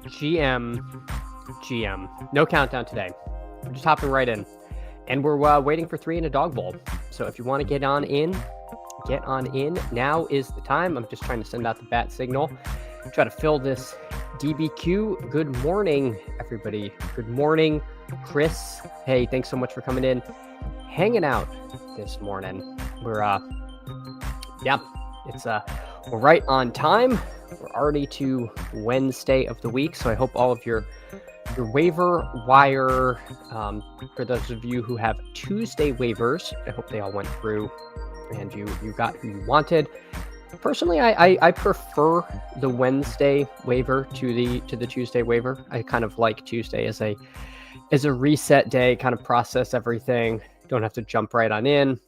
GM. No countdown today. We're just hopping right in. And we're waiting for 3 in a dog bowl. So if you want to get on in. Now is the time. I'm just trying to send out the bat signal. Try to fill this DBQ. Good morning, everybody. Good morning, Chris. Hey, thanks so much for coming in. Hanging out this morning. We're right on time. We're already to Wednesday of the week, so I hope all of your waiver wire, for those of you who have Tuesday waivers, I hope they all went through and you got who you wanted. Personally, I prefer the Wednesday waiver to the Tuesday waiver. I kind of like Tuesday as a reset day, kind of process everything. Don't have to jump right on in.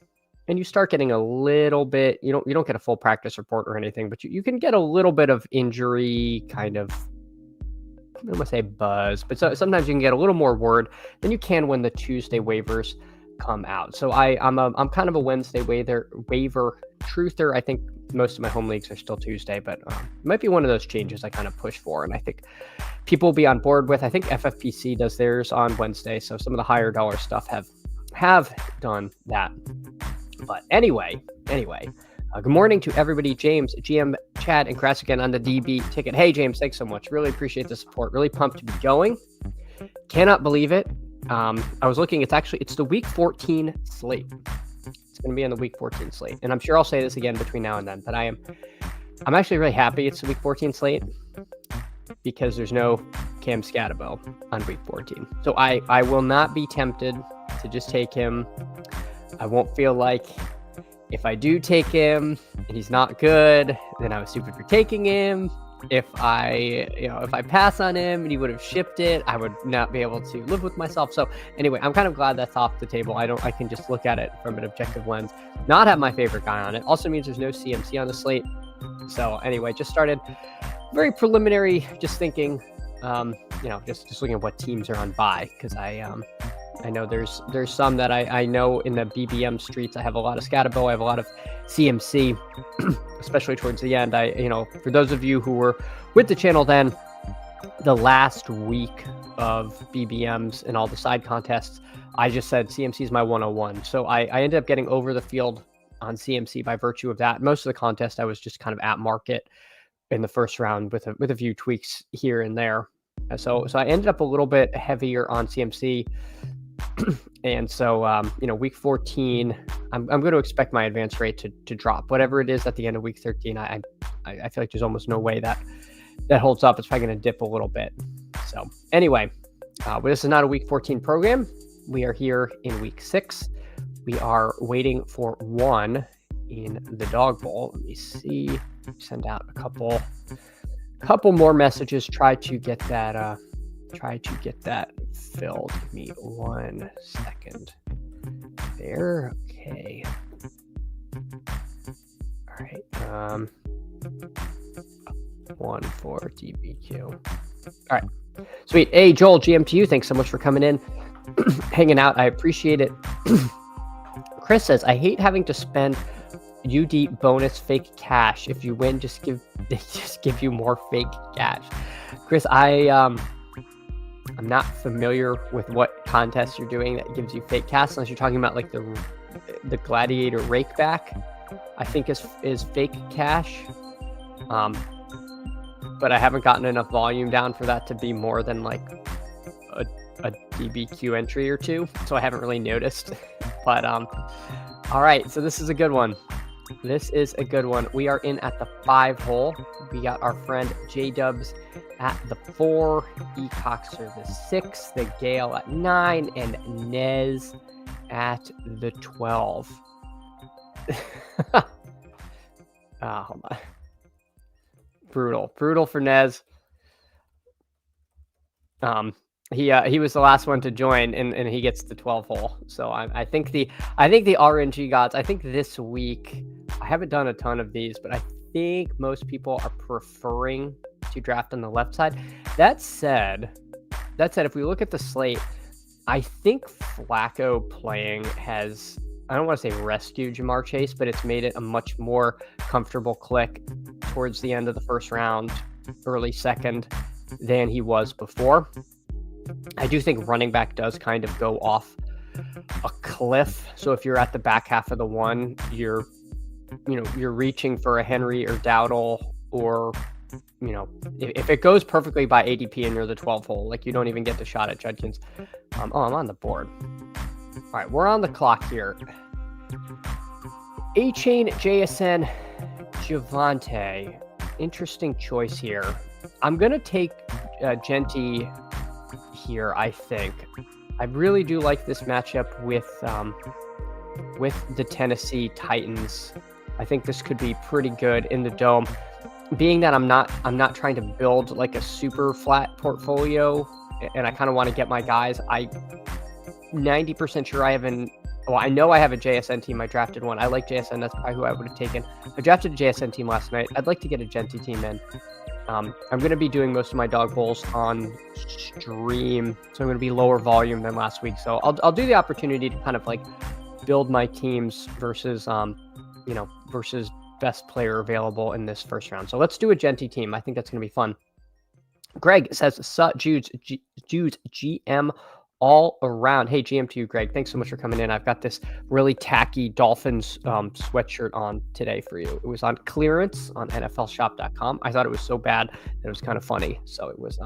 And you start getting a little bit, you don't get a full practice report or anything, but you can get a little bit of injury kind of, I don't want to say buzz, but sometimes you can get a little more word than you can when the Tuesday waivers come out. So I'm kind of a Wednesday waiver truther. I think most of my home leagues are still Tuesday, but it might be one of those changes I kind of push for, and I think people will be on board with. I think FFPC does theirs on Wednesday, so some of the higher dollar stuff have done that. But anyway, good morning to everybody. James, GM, Chad, and Crass again on the DB ticket. Hey, James, thanks so much. Really appreciate the support. Really pumped to be going. Cannot believe it. I was looking. It's the week 14 slate. It's going to be on the week 14 slate, and I'm sure I'll say this again between now and then. But I'm actually really happy it's the week 14 slate because there's no Cam Scatabo on week 14. So I will not be tempted to just take him. I won't feel like if I do take him and he's not good, then I was stupid for taking him. If I pass on him and he would have shipped it, I would not be able to live with myself. So anyway, I'm kind of glad that's off the table. I can just look at it from an objective lens, not have my favorite guy on it. Also means there's no CMC on the slate. So anyway, just started very preliminary, just thinking, just looking at what teams are on bye, because I know there's some that I know in the BBM streets. I have a lot of Scatabo. I have a lot of CMC, especially towards the end. For those of you who were with the channel then, the last week of BBMs and all the side contests, I just said CMC is my 101. So I ended up getting over the field on CMC by virtue of that. Most of the contest, I was just kind of at market in the first round with a few tweaks here and there. So I ended up a little bit heavier on CMC. And so, week 14, I'm going to expect my advance rate to drop. Whatever it is at the end of week 13, I feel like there's almost no way that holds up. It's probably going to dip a little bit. So anyway, this is not a week 14 program. We are here in week 6. We are waiting for 1 in the dog bowl. Let me see. Send out a couple more messages. Try to get that filled. Give me 1 second there. Okay. All right. 1 for DBQ. All right. Sweet. Hey, Joel, GM to you. Thanks so much for coming in, hanging out. I appreciate it. Chris says, I hate having to spend UD bonus fake cash. If you win, they just give you more fake cash. Chris, I'm not familiar with what contest you're doing that gives you fake cash, unless you're talking about like the Gladiator Rakeback, I think is fake cash. But I haven't gotten enough volume down for that to be more than like a DBQ entry or two, so I haven't really noticed. But all right, so this is a good one. We are in at the 5 hole. We got our friend J-Dubs at the 4, Ecoxer the 6, the Gale at 9, and Nez at the 12. Hold on. Brutal for Nez. He was the last one to join, and he gets the 12 hole. So I think the RNG gods. I think this week I haven't done a ton of these, but I think most people are preferring to draft on the left side. That said, if we look at the slate, I think Flacco playing has, I don't want to say rescued Jamar Chase, but it's made it a much more comfortable click towards the end of the first round, early second. than he was before. I do think running back does kind of go off a cliff. So if you're at the back half of the one, you're reaching for a Henry or Dowdle, or if it goes perfectly by ADP and you're the 12 hole, like you don't even get the shot at Judkins. I'm on the board. All right, we're on the clock here. A-Chain, JSN, Javonte. Interesting choice here. I'm going to take Genty here, I think. I really do like this matchup with the Tennessee Titans. I think this could be pretty good in the dome. Being that I'm not trying to build like a super flat portfolio, and I kind of want to get my guys. 90% sure I know I have a JSN team. I drafted one. I like JSN. That's probably who I would have taken. I drafted a JSN team last night. I'd like to get a Genty team in. I'm going to be doing most of my dog bowls on stream, so I'm going to be lower volume than last week. So I'll do the opportunity to kind of like build my teams versus versus best player available in this first round. So let's do a Genty team. I think that's going to be fun. Greg says, Jude's GM all around. Hey, GM to you, Greg. Thanks so much for coming in. I've got this really tacky Dolphins sweatshirt on today for you. It was on clearance on NFLshop.com. I thought it was so bad that it was kind of funny. So it was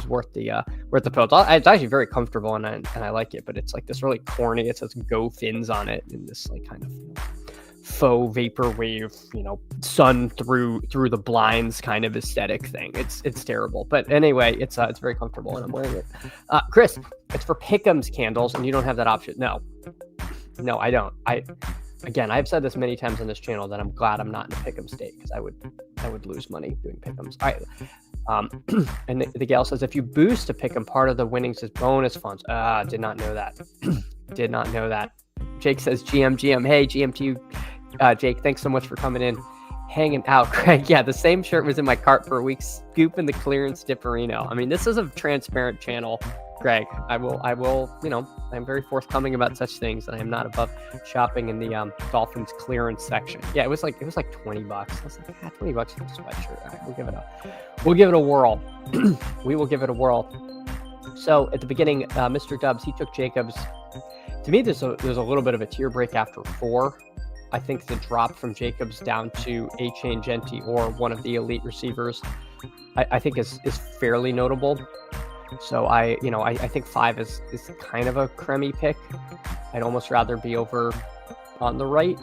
worth the pill. It's actually very comfortable and I like it, but it's like this really corny. It says Go Fins on it in this like kind of faux vaporwave, sun through the blinds kind of aesthetic thing. It's terrible, but anyway, it's very comfortable and I'm wearing it. Chris, it's for Pick'em's candles, and you don't have that option. No, I don't. I've said this many times on this channel that I'm glad I'm not in a Pick'em state, because I would lose money doing Pick'ems. All right. And the gal says, if you boost a Pick'em, part of the winnings is bonus funds. Did not know that. Did not know that. Jake says, GM. Hey, GM to you. Jake, thanks so much for coming in, hanging out. Craig, yeah, the same shirt was in my cart for a week, scooping the clearance Dipperino. I mean, this is a transparent channel, Greg. I will, I'm very forthcoming about such things, and I am not above shopping in the Dolphins clearance section. Yeah, it was like $20. I was like, $20 for the sweatshirt. All right, we'll give it a whirl. We will give it a whirl. So at the beginning, Mr. Dubs, he took Jacobs. To me, there's a little bit of a tier break after 4. I think the drop from Jacobs down to A-Chain, Genty, or one of the elite receivers, I think is fairly notable. So I think 5 is kind of a crummy pick. I'd almost rather be over on the right.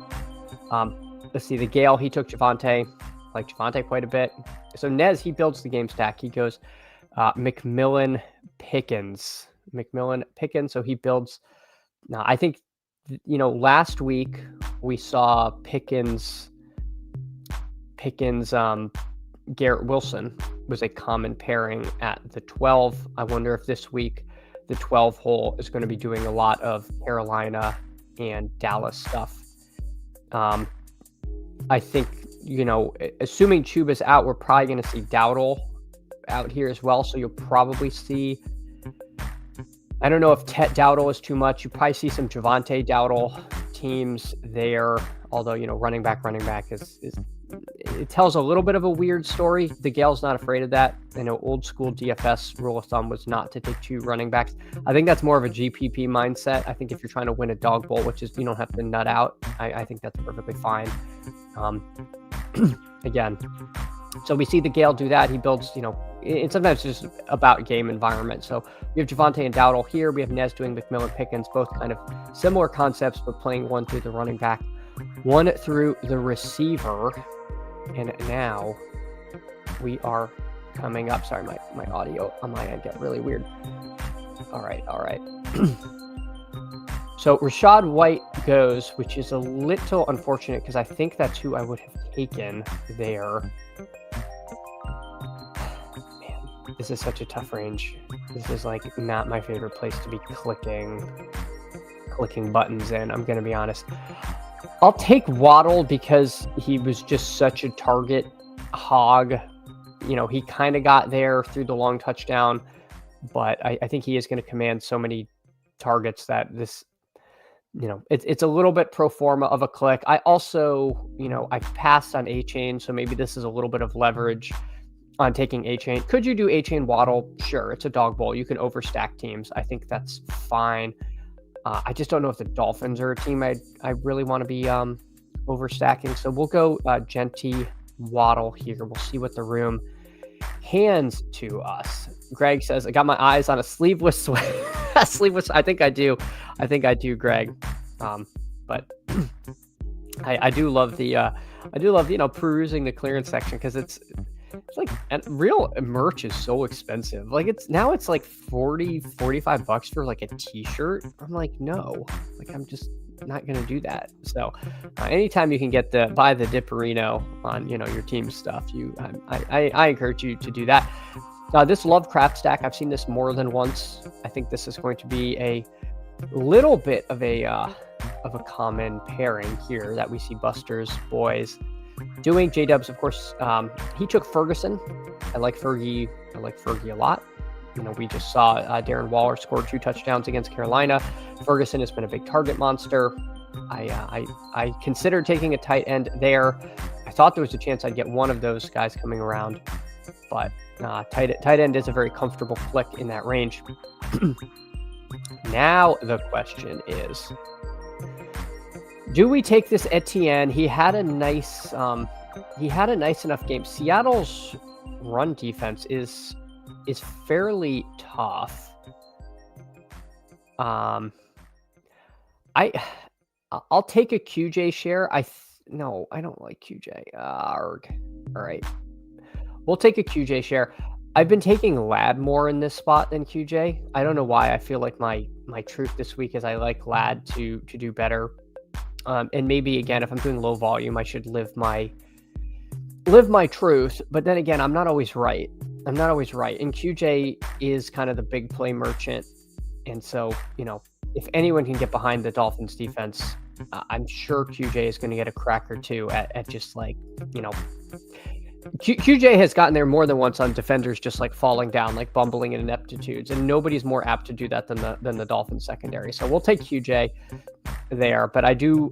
Let's see, the Gale, he took Javonte. I like Javonte quite a bit. So Nez, he builds the game stack. He goes McMillan Pickens. So he builds. Now, I think, last week we saw Pickens, Garrett Wilson was a common pairing at the 12. I wonder if this week the 12 hole is going to be doing a lot of Carolina and Dallas stuff. I think, assuming Chuba's out, we're probably going to see Dowdle out here as well. So you'll probably see, I don't know if Dowdle is too much. You probably see some Javonte Dowdle teams there. Although, running back is it tells a little bit of a weird story. The Gale's not afraid of that. I know old school DFS rule of thumb was not to take 2 running backs. I think that's more of a GPP mindset. I think if you're trying to win a dog bowl, which is you don't have to nut out, I think that's perfectly fine. Again, so we see the Gale do that. He builds, and sometimes it's just about game environment. So we have Javonte and Dowdle here. We have Nez doing McMillan Pickens, both kind of similar concepts, but playing one through the running back, one through the receiver. And now we are coming up. Sorry, my audio on my end got really weird. All right. So Rashad White goes, which is a little unfortunate because I think that's who I would have taken there. Man, this is such a tough range. This is like not my favorite place to be clicking buttons in. I'm going to be honest. I'll take Waddle because he was just such a target hog. He kind of got there through the long touchdown, but I think he is going to command so many targets that this, it's a little bit pro forma of a click. I also, I passed on A-Chain, so maybe this is a little bit of leverage on taking A-Chain. Could you do A-Chain Waddle? Sure, it's a dog bowl. You can overstack teams. I think that's fine. I just don't know if the Dolphins are a team I really want to be overstacking. So we'll go Genty Waddle here. We'll see what the room hands to us. Greg says, I got my eyes on a sleeveless sweat. Sleeveless. I think I do, Greg. But I do love the perusing the clearance section, because it's like, and real merch is so expensive. Like it's like $40-$45 for like a t-shirt. I'm like, no, like I'm just not gonna do that. So anytime you can buy the Dipperino on your team stuff, I encourage you to do that. This Lovecraft stack, I've seen this more than once. I think this is going to be a little bit of a common pairing here that we see Buster's boys doing. J-Dubs, of course, he took Ferguson. I like Fergie a lot. We just saw Darren Waller score 2 touchdowns against Carolina. Ferguson has been a big target monster. I considered taking a tight end there. I thought there was a chance I'd get one of those guys coming around, but tight end is a very comfortable click in that range. Now the question is, do we take this Etienne? He had a nice enough game. Seattle's run defense is fairly tough. I'll take a QJ share. No, I don't like QJ. All right, we'll take a QJ share. I've been taking Lad more in this spot than QJ. I don't know why. I feel like my truth this week is I like Lad to do better. And maybe again, if I'm doing low volume, I should live my truth. But then again, I'm not always right. And QJ is kind of the big play merchant. And so, if anyone can get behind the Dolphins defense, I'm sure QJ is going to get a crack or two at just like, QJ has gotten there more than once on defenders just like falling down, like bumbling in ineptitudes, and nobody's more apt to do that than the Dolphins secondary. So we'll take QJ there, but I do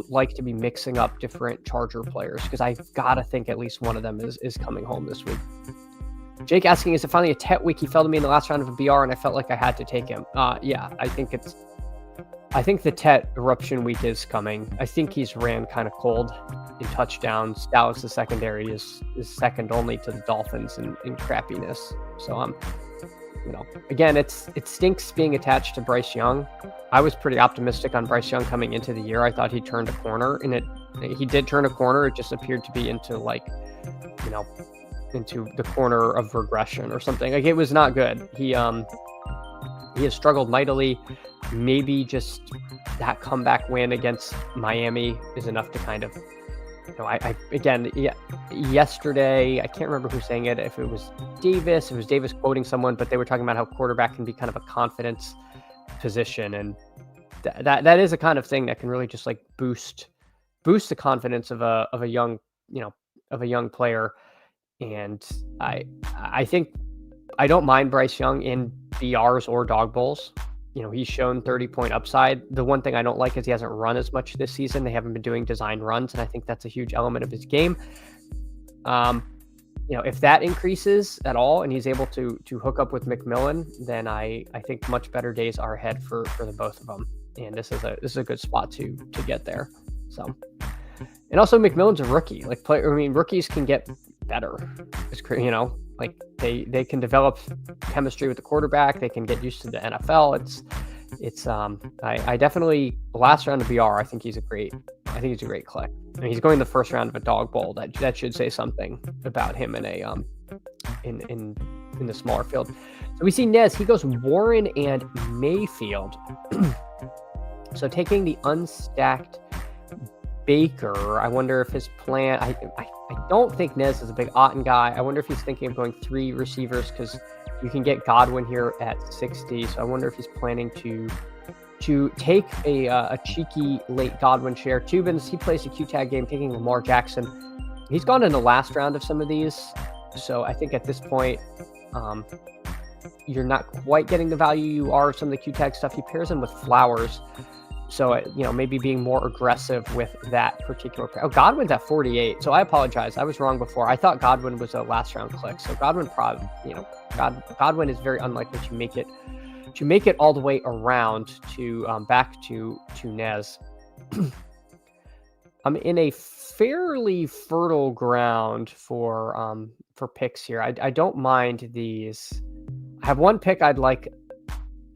like to be mixing up different Charger players, because I've got to think at least one of them is coming home this week. Jake asking, is it finally a Tet week? He fell to me in the last round of a BR, and I felt like I had to take him. Yeah, I think the Tet eruption week is coming. I think he's ran kind of cold in touchdowns. Dallas' secondary is second only to the Dolphins in crappiness. So again, it stinks being attached to Bryce Young. I was pretty optimistic on Bryce Young coming into the year. I thought he turned a corner, and he did turn a corner. It just appeared to be into into the corner of regression or something. Like, it was not good. He has struggled mightily. Maybe just that comeback win against Miami is enough to kind of, yesterday, I can't remember who's saying it, if it was Davis quoting someone, but they were talking about how quarterback can be kind of a confidence position. And that is a kind of thing that can really just like boost the confidence of a young player. And I think I don't mind Bryce Young in BRs or dog bowls. He's shown 30-point upside. The one thing I don't like is he hasn't run as much this season. They haven't been doing design runs, and I think that's a huge element of his game. If that increases at all and he's able to hook up with McMillan, then I think much better days are ahead for the both of them. And this is a good spot to get there. So, and also McMillan's a rookie. Rookies can get better. Like they can develop chemistry with the quarterback. They can get used to the NFL. I definitely, the last round of BR, I think he's a great click. He's going the first round of a dog bowl. That should say something about him in the smaller field. So we see Nez, he goes Warren and Mayfield. So taking the unstacked Baker, I wonder if his plan, I don't think Nez is a big Otten guy. I wonder if he's thinking of going 3 receivers, because you can get Godwin here at 60. So I wonder if he's planning to take a cheeky late Godwin share. Tubins, he plays a Q-tag game, taking Lamar Jackson. He's gone in the last round of some of these. So I think at this point, you're not quite getting the value you are of some of the Q-tag stuff. He pairs him with Flowers. So, maybe being more aggressive with that particular. Oh, Godwin's at 48. So I apologize. I was wrong before. I thought Godwin was a last round click. So Godwin probably, Godwin is very unlikely to make it all the way around to back to Nez. I'm in a fairly fertile ground for picks here. I don't mind these. I have one pick I'd like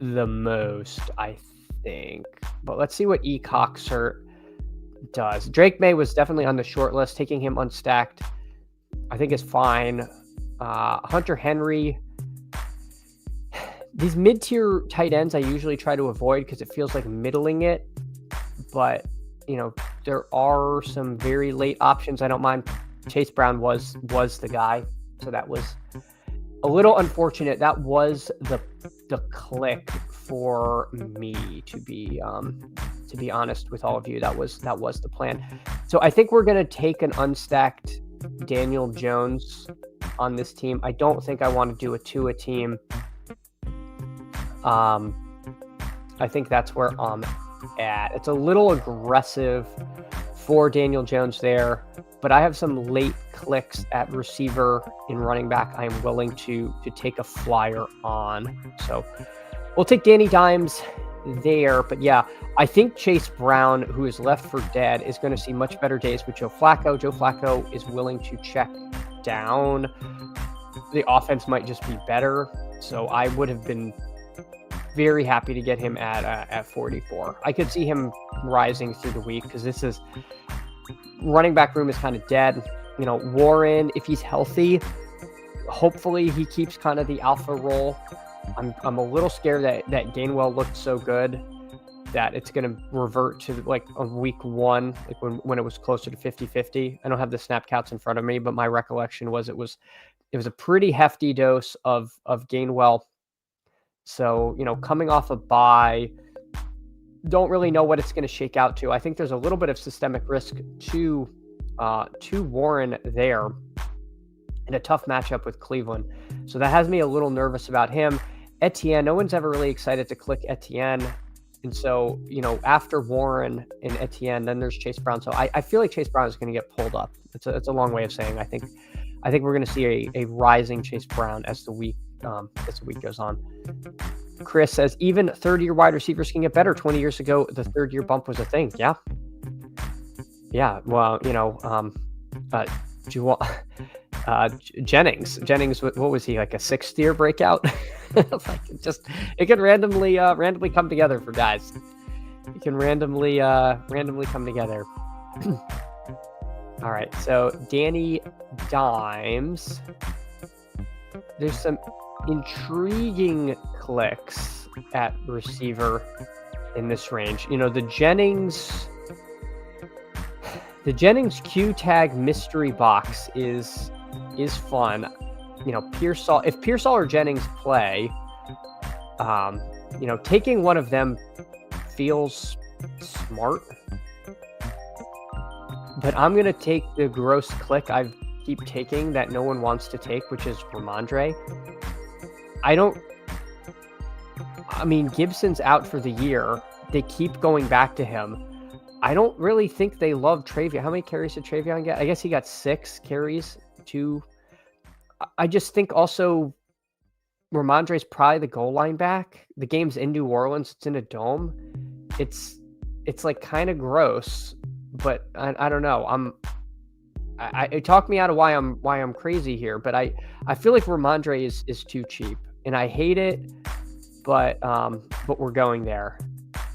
the most, I think. But let's see what E. Coxert does. Drake May was definitely on the short list. Taking him unstacked, I think, is fine. Hunter Henry. These mid-tier tight ends I usually try to avoid because it feels like middling it. But, there are some very late options I don't mind. Chase Brown was the guy. So that was a little unfortunate. That was the click for me, to be honest with all of you. That was the plan. So I think we're going to take an unstacked Daniel Jones on this team. I don't think I want to do a Tua team. I think that's where I'm at. It's a little aggressive for Daniel Jones there, but I have some late clicks at receiver and running back I am willing to take a flyer on. So we'll take Danny Dimes there. But yeah, I think Chase Brown, who is left for dead, is going to see much better days with Joe Flacco. Joe Flacco is willing to check down. The offense might just be better. So I would have been very happy to get him at 44. I could see him rising through the week because this is running back room is kind of dead. Warren, if he's healthy, hopefully he keeps kind of the alpha role. I'm a little scared that Gainwell looked so good that it's going to revert to like a week one, like when it was closer to 50-50. I don't have the snap counts in front of me, but my recollection was it was a pretty hefty dose of Gainwell. So, coming off a bye, don't really know what it's going to shake out to. I think there's a little bit of systemic risk to Warren there in a tough matchup with Cleveland. So that has me a little nervous about him. Etienne, no one's ever really excited to click Etienne. And so, after Warren and Etienne, then there's Chase Brown. So I feel like Chase Brown is going to get pulled up. It's a long way of saying I think we're going to see a rising Chase Brown as the week goes on. Chris says, even third-year wide receivers can get better. 20 years ago, the third-year bump was a thing. Yeah. Yeah. Well, do you want Jennings? What was he, like a sixth-year breakout? It can randomly come together for guys. It can randomly come together. All right. So Danny Dimes. There's some intriguing clicks at receiver in this range. The Jennings Q tag mystery box is fun. Pearsall, if Pearsall or Jennings play, taking one of them feels smart. But I'm going to take the gross click I keep taking that no one wants to take, which is Ramondre. Gibson's out for the year. They keep going back to him. I don't really think they love Travion. How many carries did Travion get? I guess he got 6 carries. 2. I just think also Ramondre's probably the goal line back. The game's in New Orleans. It's in a dome. It's like kind of gross, but I don't know. It talked me out of why I'm crazy here, but I feel like Ramondre is too cheap, and I hate it, but we're going there.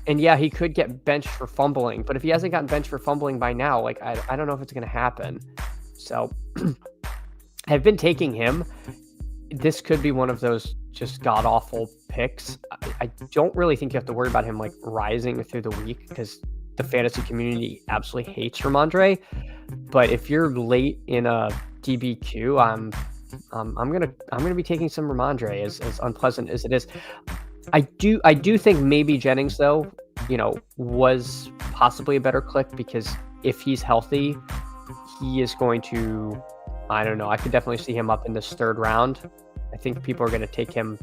And yeah, he could get benched for fumbling, but if he hasn't gotten benched for fumbling by now, like I don't know if it's going to happen. So I've been taking him. This could be one of those just god awful picks. I don't really think you have to worry about him like rising through the week because the fantasy community absolutely hates Ramondre. But if you're late in a DBQ, I'm gonna be taking some Ramondre, as unpleasant as it is. I do think maybe Jennings though, was possibly a better click because if he's healthy, he is going to, I don't know. I could definitely see him up in this third round. I think people are going to take him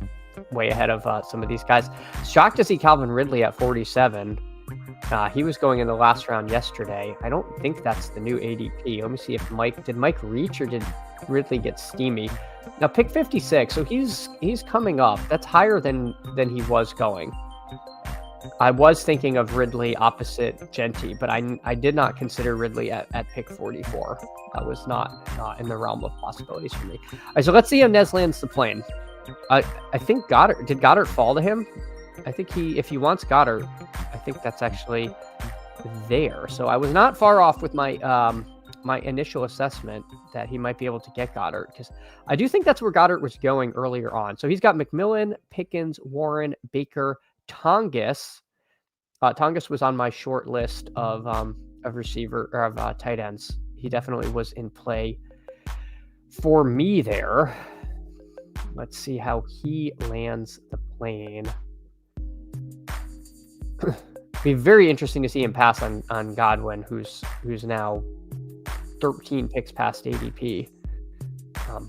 way ahead of some of these guys. Shocked to see Calvin Ridley at 47. He was going in the last round yesterday. I don't think that's the new ADP. Let me see if did Mike reach or did Ridley get steamy? Now pick 56, so he's coming up. That's higher than he was going. I was thinking of Ridley opposite Genty, but I did not consider Ridley at pick 44. That was not in the realm of possibilities for me. All right, so let's see how Nez lands the plane. I think did Goddard fall to him? I think if he wants Goddard, I think that's actually there. So I was not far off with my my initial assessment that he might be able to get Goddard, because I do think that's where Goddard was going earlier on. So he's got McMillan, Pickens, Warren, Baker, Tongus. Tongus was on my short list of receiver or of tight ends. He definitely was in play for me there. Let's see how he lands the plane. Be very interesting to see him pass on Godwin, who's now 13 picks past ADP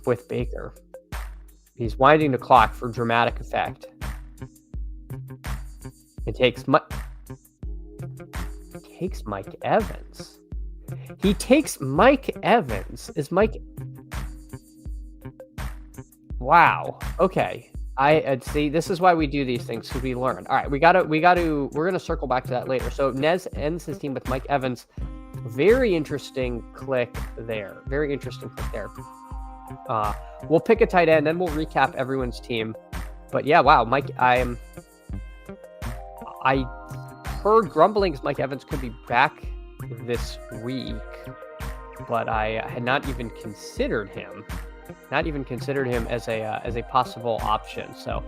with Baker. He's winding the clock for dramatic effect. It takes Mike Evans. He takes Mike Evans. Is Mike? Wow. Okay. I see. This is why we do these things, because we learn. All right, we're gonna circle back to that later. So Nez ends his team with Mike Evans. Very interesting click there. Very interesting click there. We'll pick a tight end, then we'll recap everyone's team. But yeah, wow, Mike. I heard grumblings Mike Evans could be back this week, but I had not even considered him. As a possible option. So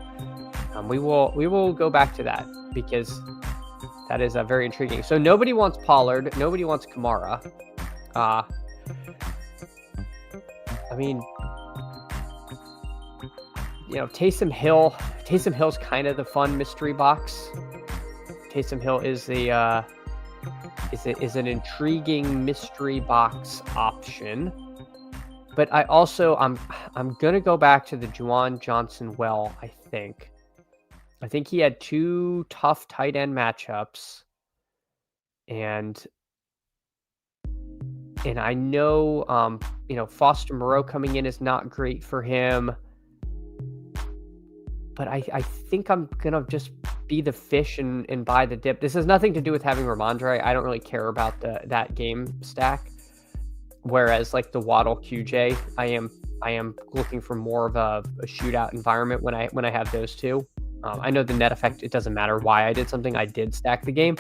we will go back to that, because that is very intriguing. So nobody wants Pollard, nobody wants Kamara. I mean, Taysom Hill's kind of the fun mystery box. Taysom Hill is an intriguing mystery box option. But I also I'm gonna go back to the Juwan Johnson well. I think he had two tough tight end matchups, and I know Foster Moreau coming in is not great for him. But I think I'm gonna just be the fish and buy the dip. This has nothing to do with having Ramondre. I don't really care about that game stack. Whereas like the Waddle QJ, I am looking for more of a shootout environment when I have those two. I know the net effect, it doesn't matter why I did something. I did stack the game,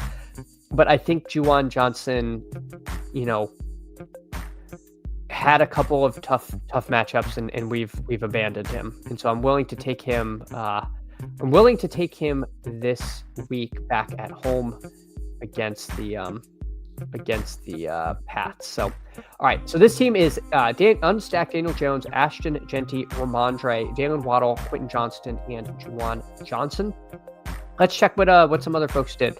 but I think Juwan Johnson, had a couple of tough matchups, and we've abandoned him, and so I'm willing to take him. I'm willing to take him this week back at home against the Pats. So, all right. So this team is unstacked Daniel Jones, Ashton Genty, Ramondre, Jalen Waddle, Quentin Johnston, and Juwan Johnson. Let's check what some other folks did.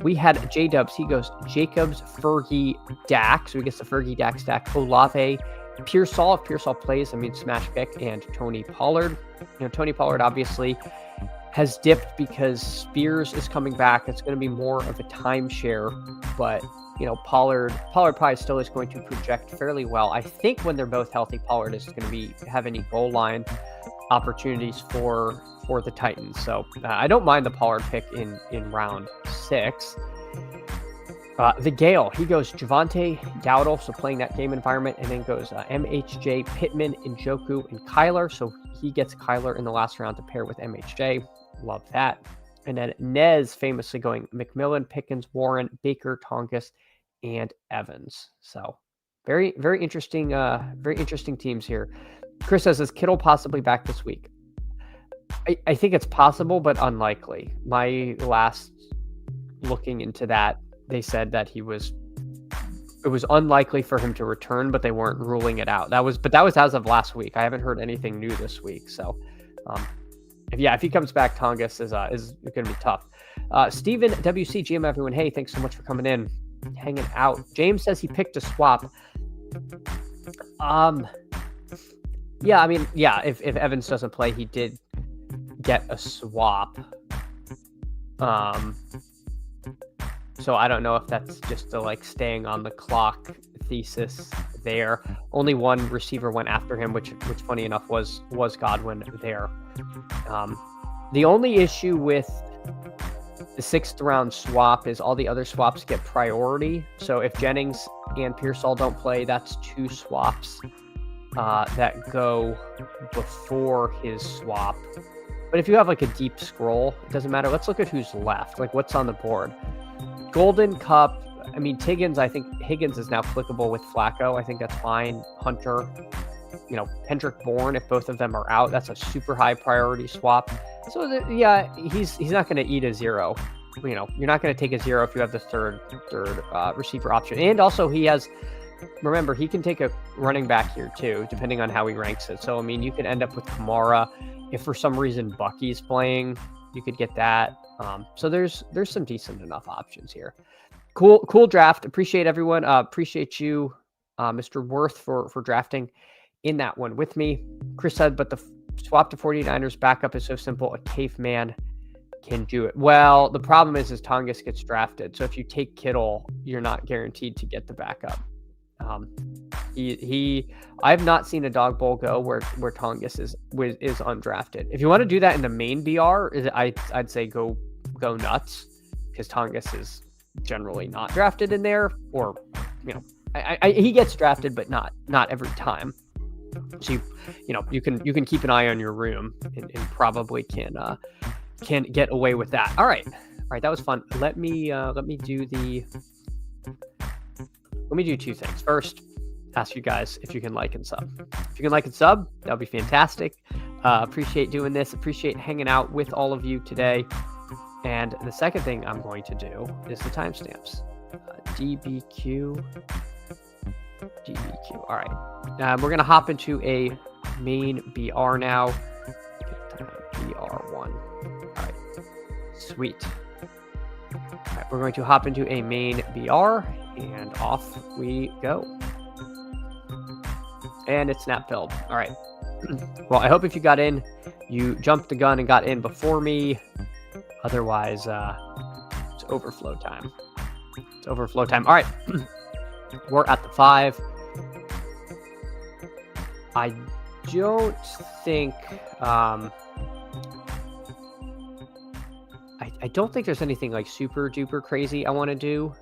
We had J-Dubs. He goes Jacobs, Fergie, Dak. So he gets the Fergie Dak stack. Olave, Pearsall. If Pearsall plays, smash pick, and Tony Pollard. Tony Pollard obviously has dipped because Spears is coming back. It's going to be more of a timeshare, but Pollard probably still is going to project fairly well. I think when they're both healthy, Pollard is going to have any goal line opportunities for the Titans. So I don't mind the Pollard pick in round 6. The Gale, he goes Javonte Dowdle, so playing that game environment, and then goes MHJ, Pittman, Njoku, and Kyler. So he gets Kyler in the last round to pair with MHJ. Love that. And then Nez famously going McMillan, Pickens, Warren, Baker, Tongus, and Evans. So very, very interesting teams here. Chris says, is Kittle possibly back this week? I think it's possible, but unlikely. My last looking into that, they said that it was unlikely for him to return, but they weren't ruling it out. That was as of last week. I haven't heard anything new this week. So, if he comes back, Tongus is going to be tough. Steven, WCGM, everyone. Hey, thanks so much for coming in, hanging out. James says he picked a swap. If Evans doesn't play, he did get a swap. So I don't know if that's just the like staying on the clock thesis there. Only one receiver went after him, which funny enough was Godwin there. The only issue with the 6th round swap is all the other swaps get priority. So if Jennings and Pearsall don't play, that's 2 swaps that go before his swap. But if you have like a deep scroll, it doesn't matter. Let's look at who's left, like what's on the board. Golden Cup. I mean, I think Higgins is now clickable with Flacco. I think that's fine. Hunter, Kendrick Bourne, if both of them are out, that's a super high priority swap. So yeah, he's not going to eat a 0. You're not going to take a 0 if you have the third receiver option. And also remember, he can take a running back here too, depending on how he ranks it. So, I mean, you could end up with Kamara. If for some reason Bucky's playing, you could get that. So there's some decent enough options here. Cool draft. Appreciate everyone. Appreciate you, Mr. Worth, for drafting in that one with me. Chris said, but the swap to 49ers backup is so simple. A caveman can do it. Well, the problem is Tongas gets drafted. So if you take Kittle, you're not guaranteed to get the backup. I have not seen a dog bowl go where Tongas is undrafted. If you want to do that in the main BR, I'd say go nuts, because Tongas is generally not drafted in there, or he gets drafted, but not every time. So you can keep an eye on your room and probably can get away with that. All right, that was fun. Let me do 2 things. First, ask you guys if you can like and sub. If you can like and sub, that would be fantastic. Appreciate doing this. Appreciate hanging out with all of you today. And the second thing I'm going to do is the timestamps. DBQ. All right. We're going to hop into a main BR now. BR1. All right. Sweet. All right. We're going to hop into a main BR, and off we go. And it's snap filled. All right. Well, I hope if you got in, you jumped the gun and got in before me. Otherwise, it's overflow time. All right. We're at the 5. I don't think I don't think there's anything like super duper crazy I want to do.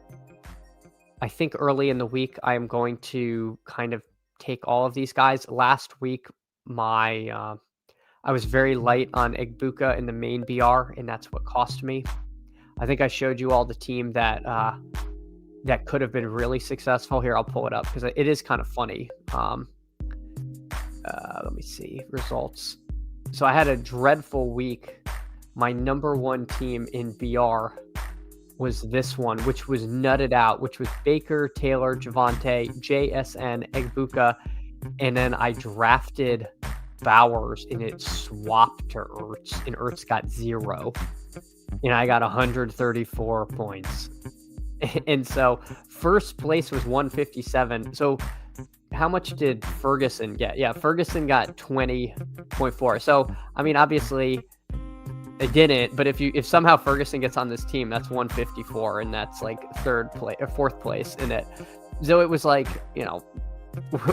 I think early in the week I am going to kind of take all of these guys. Last week I was very light on Egbuka in the main BR, and that's what cost me. I think I showed you all the team that could have been really successful. Here, I'll pull it up because it is kind of funny. Let me see. Results. So I had a dreadful week. My number 1 team in BR was this one, which was nutted out, which was Baker, Taylor, Javonte, JSN, Egbuka, and then I drafted Bowers, and it swapped to Ertz, and Ertz got 0. And I got 134 points. And so first place was 157. So how much did Ferguson get? Yeah, Ferguson got 20.4. So, I mean, obviously it didn't, but if somehow Ferguson gets on this team, that's 154, and that's like 4th place in it. So it was like,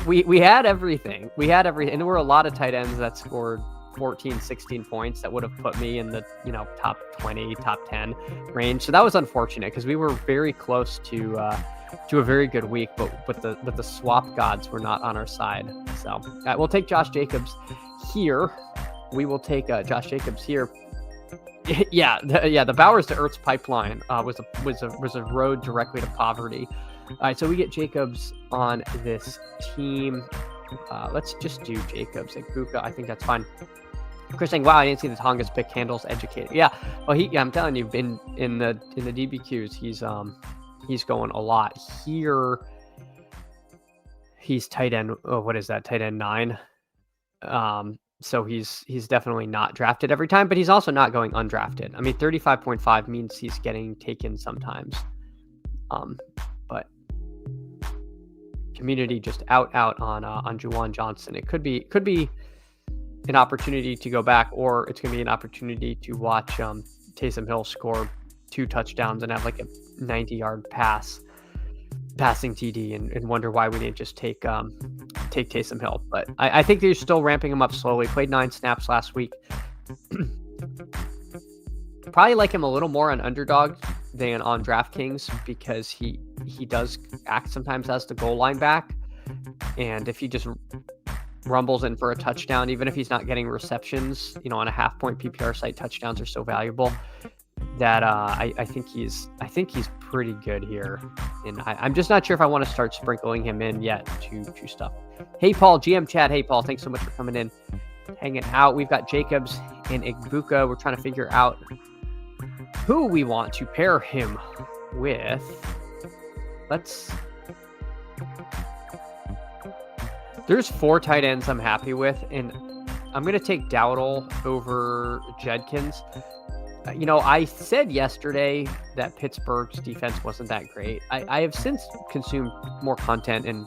we had everything. And there were a lot of tight ends that scored 14, 16 points that would have put me in the, top 20, top 10 range. So that was unfortunate because we were very close to a very good week, but the swap gods were not on our side. So we'll take Josh Jacobs here. We will take Josh Jacobs here. The Bowers to Ertz pipeline was a road directly to poverty. All right, so we get Jacobs on this team. Let's just do Jacobs and Egbuka. I think that's fine. Chris saying, "Wow, I didn't see the Tongas pick handles educated." Yeah, well, I'm telling you, in the DBQs, he's going a lot here. He's tight end. Oh, what is that? Tight end 9. So he's definitely not drafted every time, but he's also not going undrafted. I mean, 35.5 means he's getting taken sometimes. But community just out on Juwan Johnson. It could be an opportunity to go back, or it's going to be an opportunity to watch Taysom Hill score 2 touchdowns and have like a 90-yard passing TD and wonder why we didn't just take Taysom Hill. But I think they're still ramping him up slowly. Played 9 snaps last week. Probably like him a little more on underdog than on DraftKings because he does act sometimes as the goal line back. And if he just rumbles in for a touchdown, even if he's not getting receptions, on a half-point PPR site, touchdowns are so valuable that I think he's pretty good here. And I'm just not sure if I want to start sprinkling him in yet to stuff. Hey, Paul, GM Chad. Hey, Paul, thanks so much for coming in, hanging out. We've got Jacobs and Igbuka. We're trying to figure out who we want to pair him with. There's 4 tight ends I'm happy with, and I'm going to take Dowdle over Judkins. I said yesterday that Pittsburgh's defense wasn't that great. I have since consumed more content and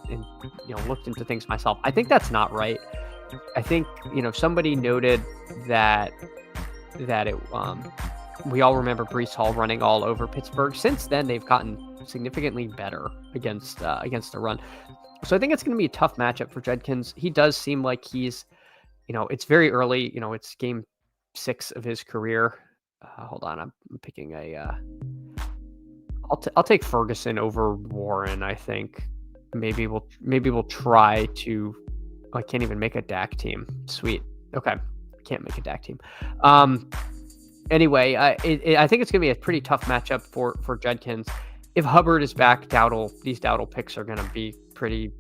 looked into things myself. I think that's not right. I think, somebody noted that it, we all remember Breece Hall running all over Pittsburgh. Since then, they've gotten significantly better against the run. So I think it's going to be a tough matchup for Judkins. He does seem like he's, it's very early. It's game 6 of his career. Hold on, I'm picking I'll take Ferguson over Warren. I think maybe we'll try to. I can't even make a DAC team. Sweet. Okay, can't make a DAC team. Anyway, I think it's going to be a pretty tough matchup for Judkins. If Hubbard is back, these Dowdle picks are going to be pretty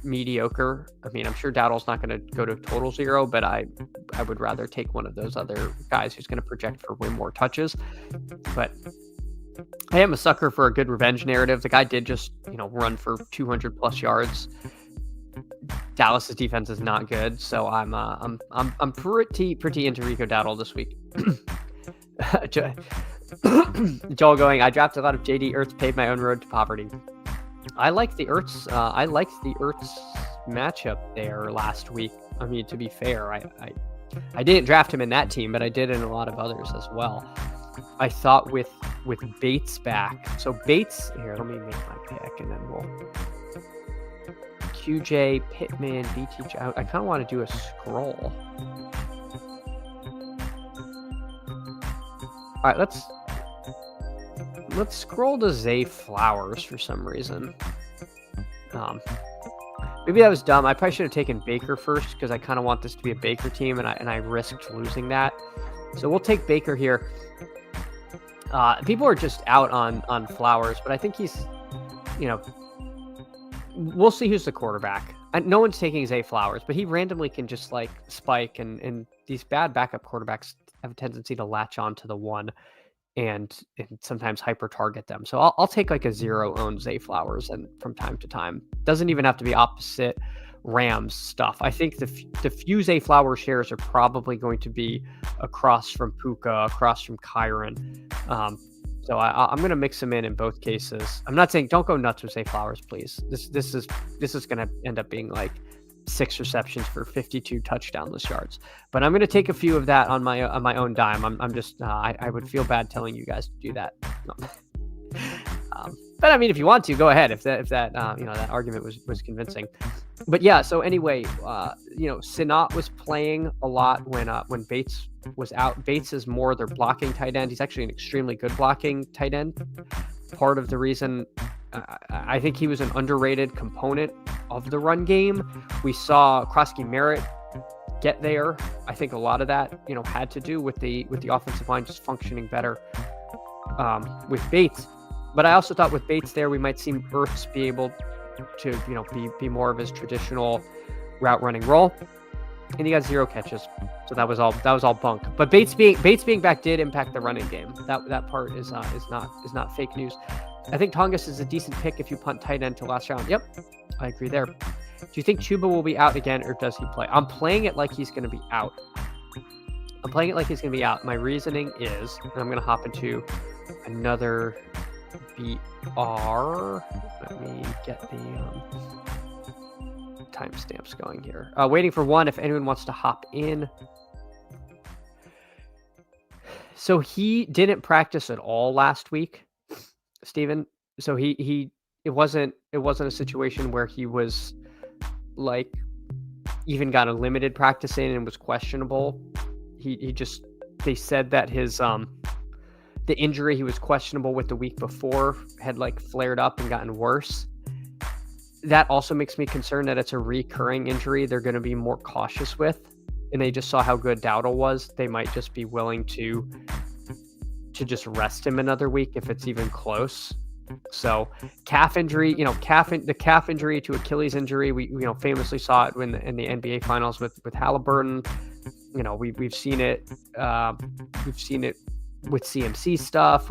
mediocre. I mean, I'm sure Dowdle's not going to go to total 0, but I would rather take one of those other guys who's going to project for way more touches. But I am a sucker for a good revenge narrative. The guy did just, run for 200 plus yards. Dallas's defense is not good, so I'm pretty into Rico Dowdle this week. Joel going, I drafted a lot of JD Ertz, paved my own road to poverty. I liked the Ertz matchup there last week. I mean, to be fair, I didn't draft him in that team, but I did in a lot of others as well. I thought with Bates back. So Bates here, let me make my pick and then we'll QJ, Pittman, BTJ. I kind of want to do a scroll. All right, let's scroll to Zay Flowers for some reason. Maybe that was dumb. I probably should have taken Baker first because I kind of want this to be a Baker team, and I risked losing that. So we'll take Baker here. People are just out on Flowers, but I think he's, we'll see who's the quarterback. No one's taking Zay Flowers, but he randomly can just like spike, and these bad backup quarterbacks have a tendency to latch on to the one and sometimes hyper target them. So I'll take like a 0-owned Zay Flowers and from time to time. Doesn't even have to be opposite Rams stuff. I think the few Zay Flowers shares are probably going to be across from Puka, across from Kyron. So I'm going to mix them in both cases. I'm not saying don't go nuts with Zay Flowers, please. This is going to end up being like 6 receptions for 52 touchdownless yards. But I'm going to take a few of that on my own dime. I'm just I would feel bad telling you guys to do that. No. But I mean, if you want to, go ahead. If that that argument was convincing. But yeah. So anyway, Sinat was playing a lot when Bates was out. Bates is more their blocking tight end. He's actually an extremely good blocking tight end. Part of the reason I think he was an underrated component of the run game. We saw Krosky Merritt get there. I think a lot of that, had to do with the offensive line just functioning better with Bates. But I also thought with Bates there, we might see Ertz be able to, be more of his traditional route running role. And he got 0 catches, so that was all bunk. But Bates being back did impact the running game. That part is not fake news. I think Tongas is a decent pick if you punt tight end to last round. Yep, I agree there. Do you think Chuba will be out again, or does he play? I'm playing it like he's going to be out. My reasoning is, and I'm going to hop into another BR. Let me get the timestamps going here. Waiting for one if anyone wants to hop in. So he didn't practice at all last week, Steven. So it wasn't a situation where he was like even got a limited practice in and was questionable. He just they said that his the injury he was questionable with the week before had like flared up and gotten worse. That also makes me concerned that it's a recurring injury they're going to be more cautious with. And they just saw how good Dowdle was. They might just be willing to just rest him another week if it's even close. So calf injury, the calf injury to Achilles injury, we famously saw it in the NBA finals with Halliburton. We've seen it. We've seen it with CMC stuff.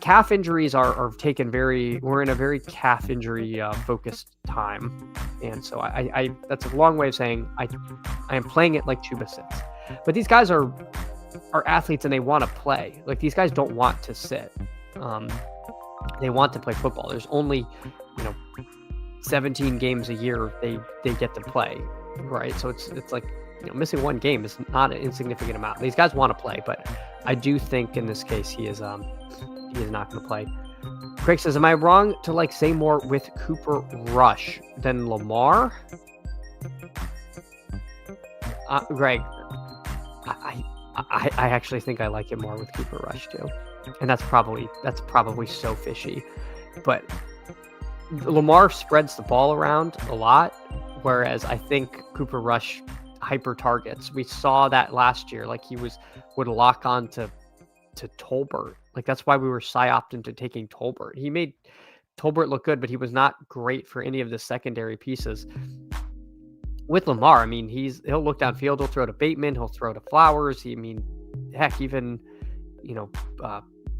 Calf injuries are taken we're in a very calf injury focused time. And so I that's a long way of saying I am playing it like Chuba sits. But these guys are athletes and they want to play. Like, these guys don't want to sit. They want to play football. There's only, 17 games a year they get to play, right? So it's like, missing one game is not an insignificant amount. These guys want to play, but I do think in this case he is not going to play. Craig says, am I wrong to like say more with Cooper Rush than Lamar? Greg, I actually think I like it more with Cooper Rush too. And that's probably so fishy. But Lamar spreads the ball around a lot, whereas I think Cooper Rush hyper targets. We saw that last year. Like, he would lock on to Tolbert. Like, that's why we were psyoped into taking Tolbert. He made Tolbert look good, but he was not great for any of the secondary pieces. With Lamar, I mean, he'll look downfield, he'll throw to Bateman, he'll throw to Flowers. Heck, even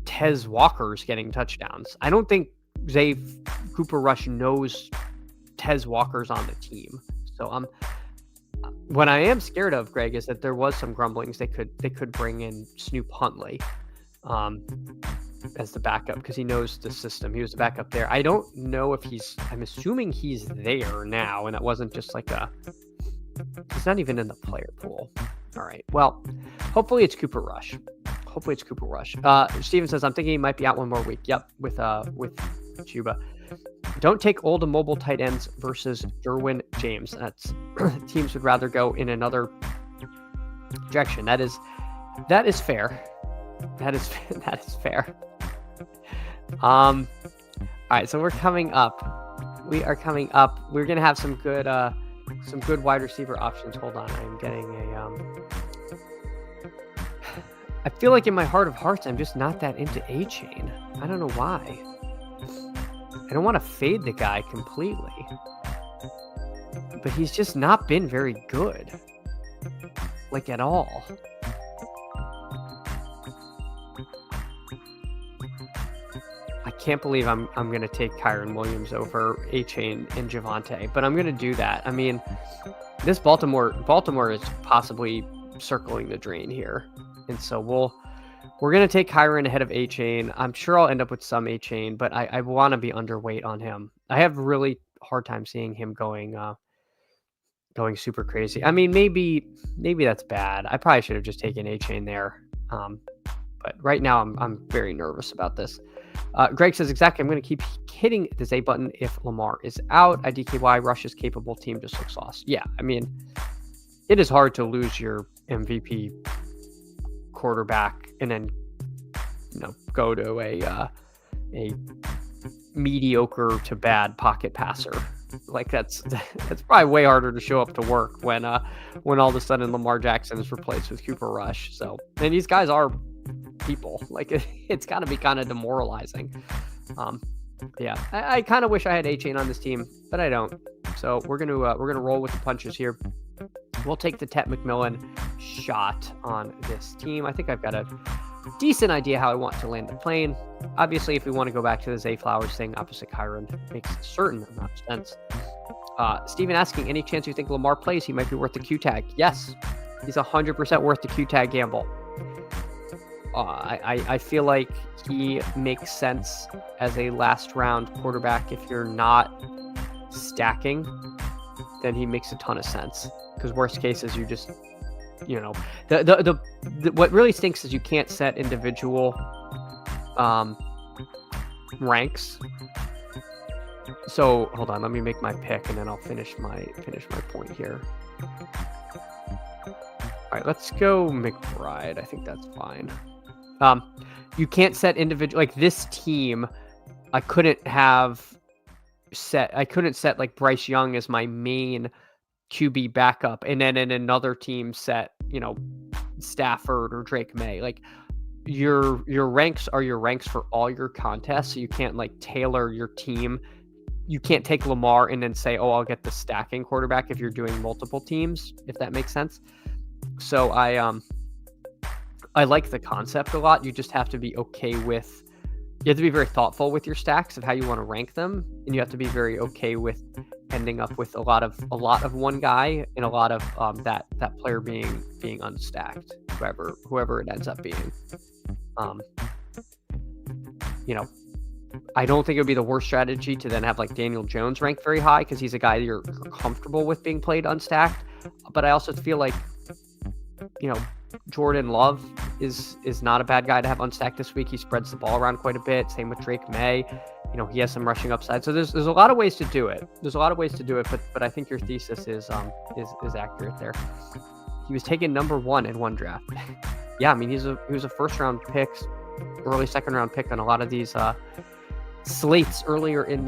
Tez Walker's getting touchdowns. I don't think Cooper Rush knows Tez Walker's on the team. So what I am scared of, Greg, is that there was some grumblings they could bring in Snoop Huntley as the backup, because he knows the system. He was the backup there. I don't know if I'm assuming he's there now, and it wasn't just like he's not even in the player pool. All right. Well, hopefully it's Cooper Rush. Steven says, I'm thinking he might be out one more week. Yep, with Chuba. Don't take old and mobile tight ends versus Derwin James. That's teams would rather go in another direction. That is fair. That is fair. All right, so we're coming up. We're gonna have some good wide receiver options. Hold on, I'm getting I feel like in my heart of hearts, I'm just not that into A-Chain. I don't know why. I don't want to fade the guy completely, but he's just not been very good, like, at all. I can't believe I'm going to take Kyron Williams over A-Chain and Javonte, but I'm going to do that. I mean, this Baltimore is possibly circling the drain here, and so we're going to take Kyron ahead of A-Chain. I'm sure I'll end up with some A-Chain, but I want to be underweight on him. I have really hard time seeing him going super crazy. I mean, maybe that's bad. I probably should have just taken A-Chain there. But right now I'm very nervous about this. Greg says, exactly, I'm going to keep hitting the Z button if Lamar is out. IDKY, Rush's capable team just looks lost. Yeah, I mean, it is hard to lose your MVP quarterback and then go to a mediocre to bad pocket passer. Like, that's probably way harder to show up to work when all of a sudden Lamar Jackson is replaced with Cooper Rush. So, and these guys are people. Like, it's got to be kind of demoralizing. Yeah, I kind of wish I had A-Chain on this team, but I don't. So we're gonna roll with the punches here. We'll take the Tet McMillan shot on this team. I think I've got a decent idea how I want to land the plane. Obviously, if we want to go back to the Zay Flowers thing, opposite Kyron makes a certain amount of sense. Steven asking, any chance you think Lamar plays, he might be worth the Q tag? Yes, he's 100% worth the Q tag gamble. I feel like he makes sense as a last round quarterback. If you're not stacking, then he makes a ton of sense. Because worst case is you just you know, the what really stinks is you can't set individual ranks. So hold on, let me make my pick and then I'll finish my point here. All right, let's go McBride. I think that's fine. You can't set individual, like this team. I couldn't set like Bryce Young as my main QB backup, and then in another team set, Stafford or Drake May. Like your ranks are your ranks for all your contests, so you can't like tailor your team. You can't take Lamar and then say, oh, I'll get the stacking quarterback if you're doing multiple teams, if that makes sense. So I like the concept a lot. You just have to be okay with, you have to be very thoughtful with your stacks of how you want to rank them, and you have to be very okay with ending up with a lot of one guy and a lot of that player being unstacked, whoever it ends up being. I don't think it would be the worst strategy to then have like Daniel Jones ranked very high because he's a guy you're comfortable with being played unstacked. But I also feel like, Jordan Love is not a bad guy to have unstacked this week. He spreads the ball around quite a bit. Same with Drake May. He has some rushing upside. So there's a lot of ways to do it. But I think your thesis is accurate there. He was taken number 1 in one draft. Yeah, I mean he was a first round pick, early second round pick on a lot of these slates earlier in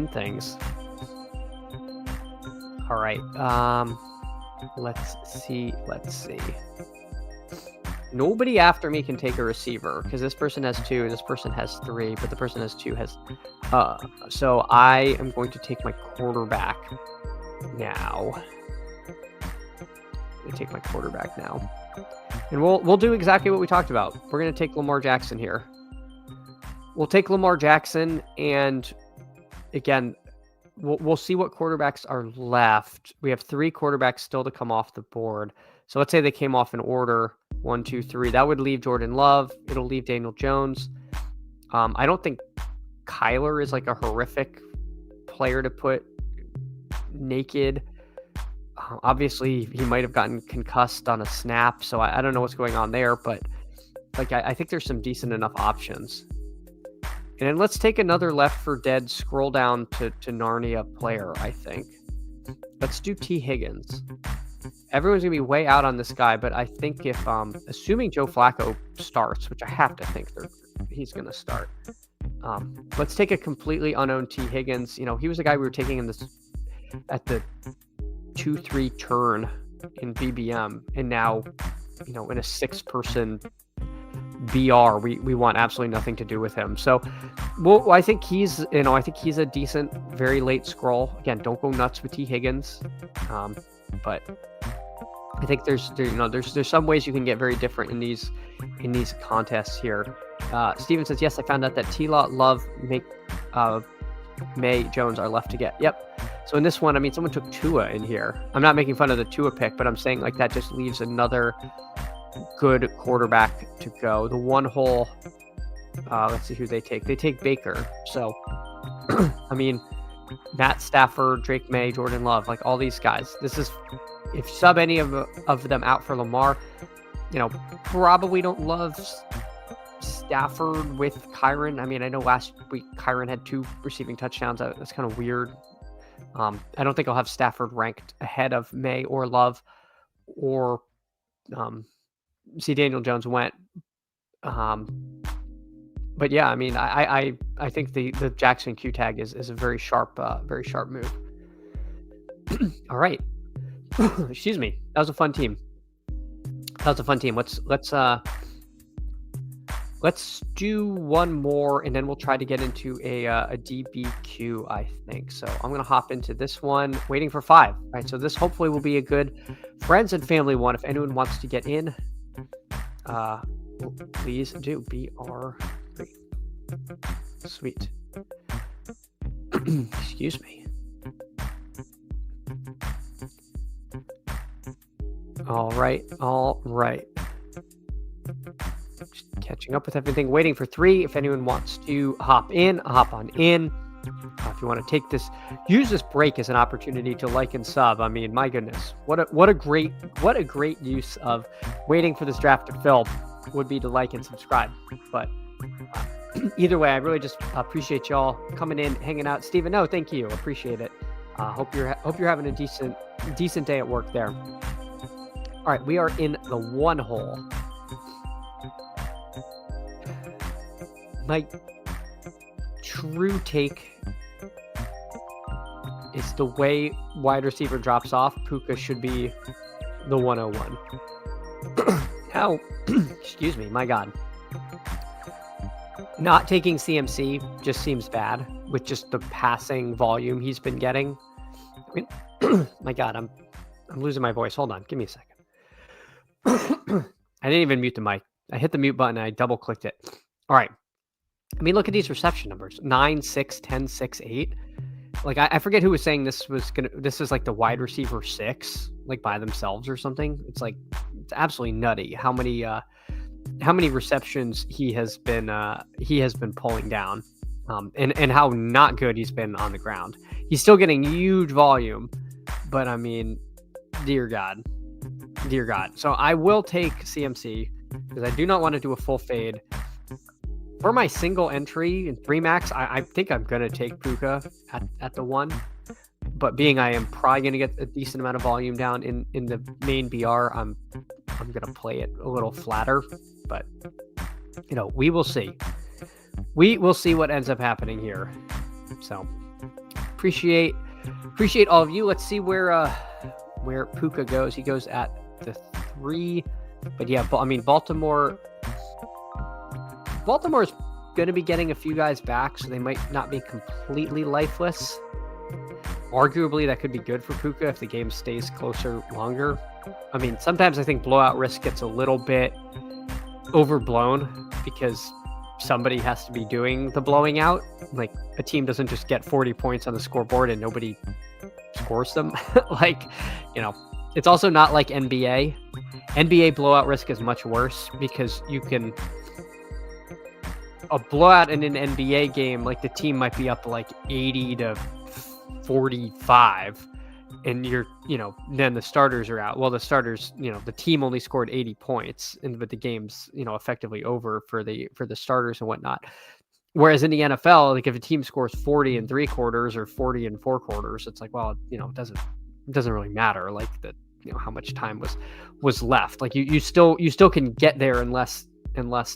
things. All right. Let's see. Nobody after me can take a receiver because this person has 2, this person has 3, but the person has 2 has. So I am going to take my quarterback now. And we'll do exactly what we talked about. We're going to take Lamar Jackson here. We'll take Lamar Jackson, and again, we'll see what quarterbacks are left. We have 3 quarterbacks still to come off the board. So let's say they came off in order 1, 2, 3. That would leave Jordan Love. It'll leave Daniel Jones. I don't think Kyler is like a horrific player to put naked. Obviously, he might have gotten concussed on a snap, so I don't know what's going on there. But like I think there's some decent enough options. And then let's take another left for dead, scroll down to Narnia player, I think. Let's do T. Higgins. Everyone's going to be way out on this guy, but I think if, assuming Joe Flacco starts, which I have to think he's going to start, let's take a completely unknown T. Higgins. He was a guy we were taking at the 2-3 turn in BBM, and now, in a 6-person BR, we want absolutely nothing to do with him. So, I think he's a decent, very late scroll. Again, don't go nuts with T. Higgins, but I think there's some ways you can get very different in these contests here. Steven says, yes, I found out that T-Law, Love, May, Jones are left to get. Yep. So in this one, I mean, someone took Tua in here. I'm not making fun of the Tua pick, but I'm saying like that just leaves another good quarterback to go. The one hole, let's see who they take. They take Baker. So, I mean, Matt Stafford, Drake May, Jordan Love, like all these guys. This is, if sub any of them out for Lamar, probably don't love Stafford with Kyron. I mean, I know last week Kyron had 2 receiving touchdowns. That's kind of weird. I don't think I'll have Stafford ranked ahead of May or Love, or see Daniel Jones went. But yeah, I mean, I think the Jackson Q tag is a very sharp move. All right. Excuse me. That was a fun team. Let's do one more, and then we'll try to get into a DBQ, I think. So I'm going to hop into this one, waiting for 5. All right, so this hopefully will be a good friends and family one. If anyone wants to get in, please do. BR3. Sweet. Excuse me. All right. Just catching up with everything, waiting for 3. If anyone wants to hop on in. If you want to use this break as an opportunity to like and sub. I mean, my goodness, what a great use of waiting for this draft to fill would be to like and subscribe. But either way, I really just appreciate y'all coming in, hanging out. Steven, no, thank you, appreciate it. Hope you're having a decent day at work there. All right, we are in the one hole. My true take is the way wide receiver drops off, Puka should be the 101. Now, excuse me, my God. Not taking CMC just seems bad with just the passing volume he's been getting. I mean, my God, I'm losing my voice. Hold on, give me a second. I didn't even mute the mic. I hit the mute button and I double clicked it. All right. I mean, look at these reception numbers: 9, 6, 10, 6, 8. Like I forget who was saying this is like the wide receiver 6, like by themselves or something. It's absolutely nutty how many receptions he has been pulling down, and how not good he's been on the ground. He's still getting huge volume, but I mean, dear God. So I will take CMC because I do not want to do a full fade. For my single entry in 3 max, I think I'm going to take Puka at the 1. But being I am probably going to get a decent amount of volume down in the main BR, I'm going to play it a little flatter. But, we will see. We will see what ends up happening here. So, appreciate all of you. Let's see where Puka goes. He goes at the 3. But yeah, I mean, Baltimore's going to be getting a few guys back, so they might not be completely lifeless. Arguably, that could be good for Puka if the game stays closer longer. I mean, sometimes I think blowout risk gets a little bit overblown because somebody has to be doing the blowing out. Like, a team doesn't just get 40 points on the scoreboard and nobody scores them. It's also not like NBA. NBA blowout risk is much worse because you can... A blowout in an NBA game, like the team might be up like 80 to 45, and then the starters are out. Well, the starters, the team only scored 80 points, but the game's, effectively over for the starters and whatnot. Whereas in the NFL, like if a team scores 40 in 3 quarters or 40 in 4 quarters, it's like, well, it doesn't really matter. Like how much time was left. Like you still can get there in less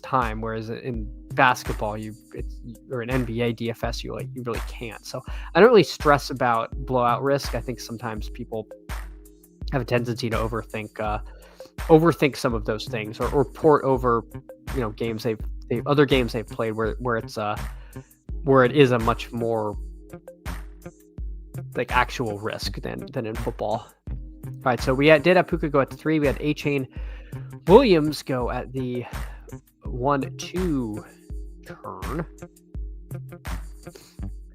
time, whereas in basketball or an NBA DFS you really can't. So I don't really stress about blowout risk. I think sometimes people have a tendency to overthink some of those things or port over games other games they've played where it is a much more like actual risk than in football. All right, so we did have Puka go at the 3. We had A-Chain Williams go at the 1-2 turn.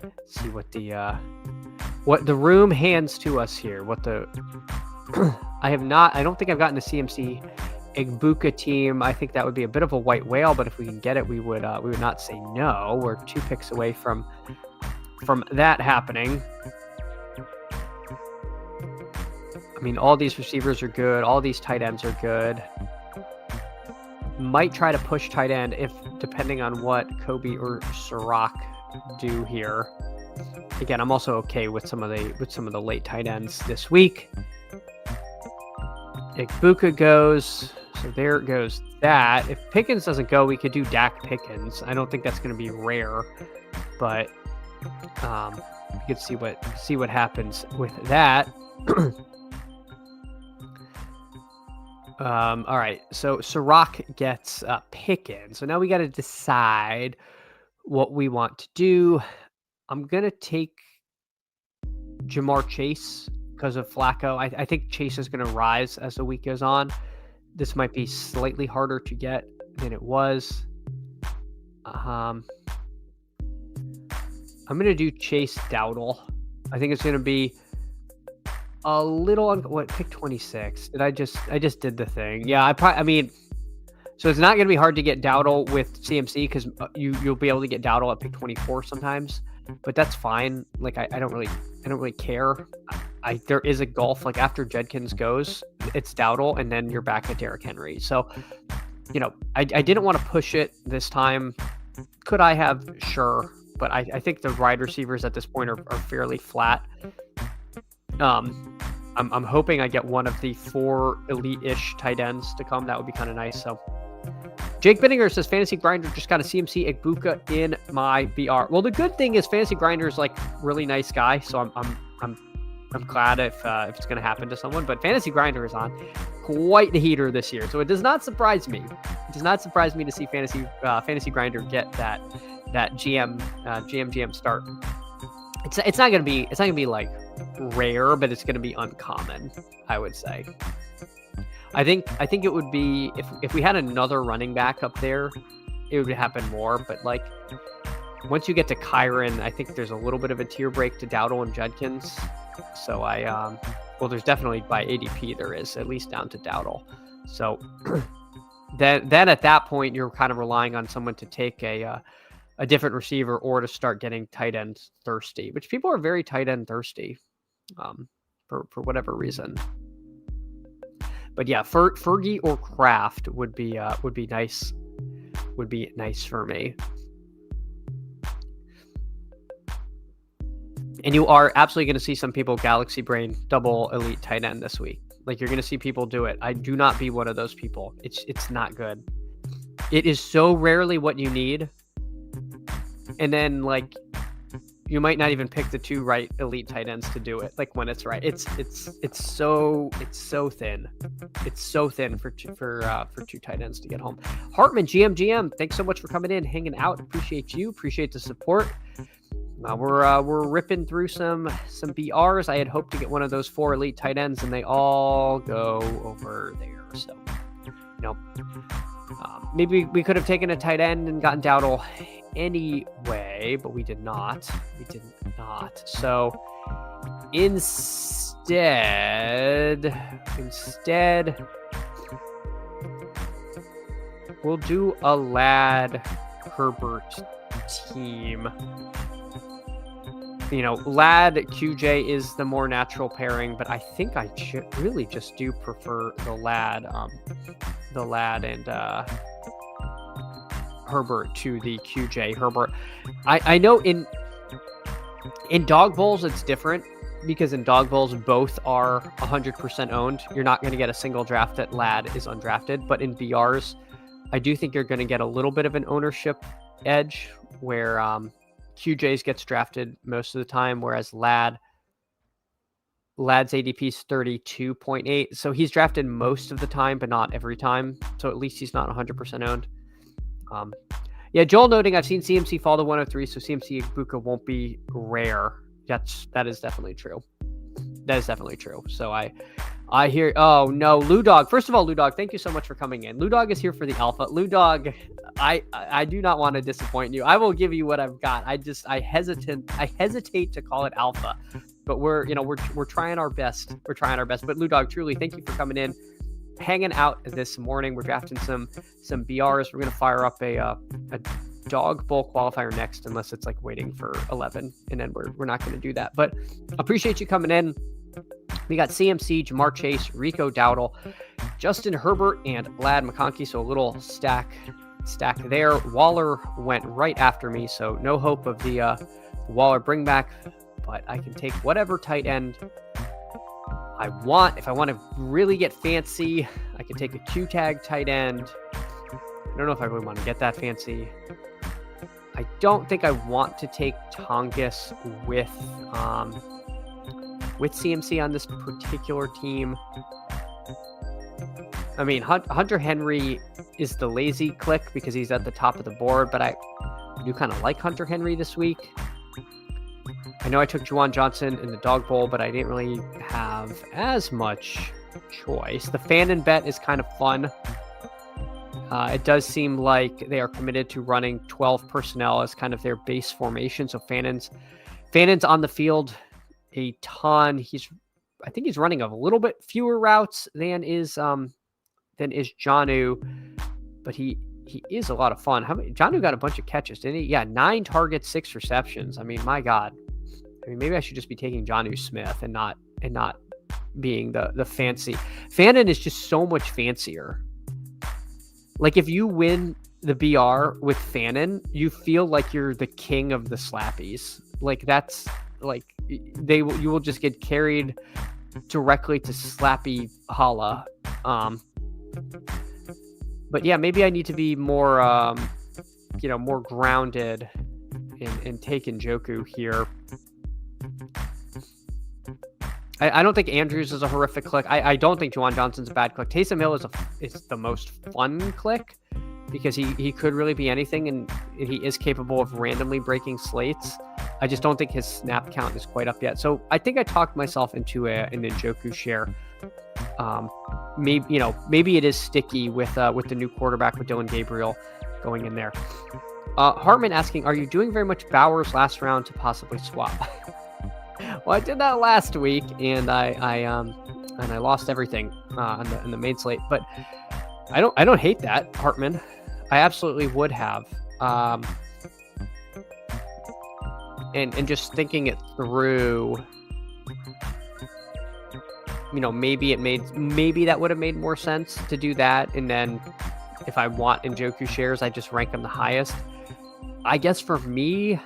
Let's see what the room hands to us here. I don't think I've gotten a CMC Igbuka team. I think that would be a bit of a white whale, but if we can get it, we would not say no. We're 2 picks away from that happening. I mean, all these receivers are good. All these tight ends are good. Might try to push tight end depending on what Kobe or Sirach do here. Again, I'm also okay with some of the late tight ends this week. Igbuka goes, so there goes that. If Pickens doesn't go, we could do Dak Pickens. I don't think that's going to be rare, but we could see what happens with that. All right, so Sirach gets Pickens. So now we got to decide what we want to do. I'm going to take Jamar Chase because of Flacco. I think Chase is going to rise as the week goes on. This might be slightly harder to get than it was. I'm going to do Chase Dowdle. I think it's going to be a little pick 26. I just did the thing. Yeah, so it's not going to be hard to get Dowdle with CMC because you'll be able to get Dowdle at pick 24 sometimes. but that's fine. Like I don't really care. There is a gulf. Like after Judkins goes, it's Dowdle, and then you're back at Derrick Henry. So, I didn't want to push it this time. Could I have? Sure. But I think the wide receivers at this point are fairly flat. I'm hoping I get one of the 4 elite-ish tight ends to come. That would be kind of nice. So Jake Binninger says Fantasy Grinder just got a CMC Egbuka in my BR. Well, the good thing is Fantasy Grinder is like really nice guy, so I'm glad if it's going to happen to someone. But Fantasy Grinder is on quite the heater this year, so it does not surprise me. It does not surprise me to see Fantasy Grinder get that GM start. It's not gonna be like rare, but it's gonna be uncommon, I would say. I think it would be if we had another running back up there, it would happen more. But like once you get to Kyron, I think there's a little bit of a tier break to Dowdle and Judkins. So well, there's definitely by ADP there is at least down to Dowdle. So then at that point you're kind of relying on someone to take a different receiver or to start getting tight end thirsty, which people are very tight end thirsty for whatever reason. But yeah, Fergie or Kraft would be nice. Would be nice for me. And you are absolutely going to see some people Galaxy Brain double elite tight end this week. Like you're going to see people do it. I do not be one of those people. It's not good. It is so rarely what you need. And then like you might not even pick the 2 right elite tight ends to do it. Like when it's right, it's so thin. It's so thin for 2 tight ends to get home. Hartman GM, thanks so much for coming in, hanging out. Appreciate you. Appreciate the support. We're ripping through some BRs. I had hoped to get one of those 4 elite tight ends, and they all go over there. So maybe we could have taken a tight end and gotten Dowdle anyway, but we did not. So instead we'll do a Ladd Herbert team. Ladd QJ is the more natural pairing, but I think I really just do prefer the Ladd and Herbert to the QJ Herbert. I know in dog bowls it's different because in dog bowls both are 100% owned. You're not going to get a single draft that Ladd is undrafted, but in BRs I do think you're going to get a little bit of an ownership edge where QJ's gets drafted most of the time, whereas Ladd's ADP is 32.8. So he's drafted most of the time, but not every time. So at least he's not 100% owned. Yeah, Joel noting I've seen CMC fall to 103, so CMC Egbuka won't be rare. That is definitely true. That is definitely true. So I hear, oh no, Dawg. First of all, Dawg, thank you so much for coming in. Dawg is here for the alpha. Dawg, I do not want to disappoint you. I will give you what I've got. I hesitate to call it alpha, but we're trying our best. We're trying our best. But Dawg, truly, thank you for coming in, hanging out this morning. We're drafting some BRs. We're gonna fire up a dog bowl qualifier next, unless it's like waiting for 11, and then we're not going to do that. But appreciate you coming in. We got CMC, Jamar Chase, Rico Dowdle, Justin Herbert, and Ladd McConkey. So a little stack there. Waller went right after me, so no hope of the Waller bring back, but I can take whatever tight end I want. If I want to really get fancy, I can take a Q-tag tight end. I don't know if I really want to get that fancy. I don't think I want to take Tongus with CMC on this particular team. I mean, Hunter Henry is the lazy click because he's at the top of the board, but I do kind of like Hunter Henry this week. I know I took Juwan Johnson in the dog bowl, but I didn't really have as much choice. The Fannin bet is kind of fun. It does seem like they are committed to running 12 personnel as kind of their base formation. So Fannin's on the field a ton. I think he's running a little bit fewer routes than is Jonnu, but he he is a lot of fun. How many? Jonnu got a bunch of catches, didn't he? Yeah, 9 targets, 6 receptions. I mean, my God. I mean, maybe I should just be taking Jonnu Smith and not being the fancy. Fannin is just so much fancier. Like, if you win the BR with Fannin, you feel like you're the king of the slappies. Like, that's like you will just get carried directly to Slappy Holla. But yeah, maybe I need to be more, more grounded in taking Njoku here. I don't think Andrews is a horrific click. I don't think Juwan Johnson's a bad click. Taysom Hill is the most fun click because he could really be anything, and he is capable of randomly breaking slates. I just don't think his snap count is quite up yet. So I think I talked myself into an Njoku share. Maybe it is sticky with the new quarterback with Dylan Gabriel going in there. Hartman asking, are you doing very much Bowers last round to possibly swap? Well, I did that last week, and I lost everything in the main slate. But I don't hate that, Hartman. I absolutely would have. And just thinking it through, maybe that would have made more sense to do that. And then if I want Njoku shares, I just rank them the highest. I guess for me,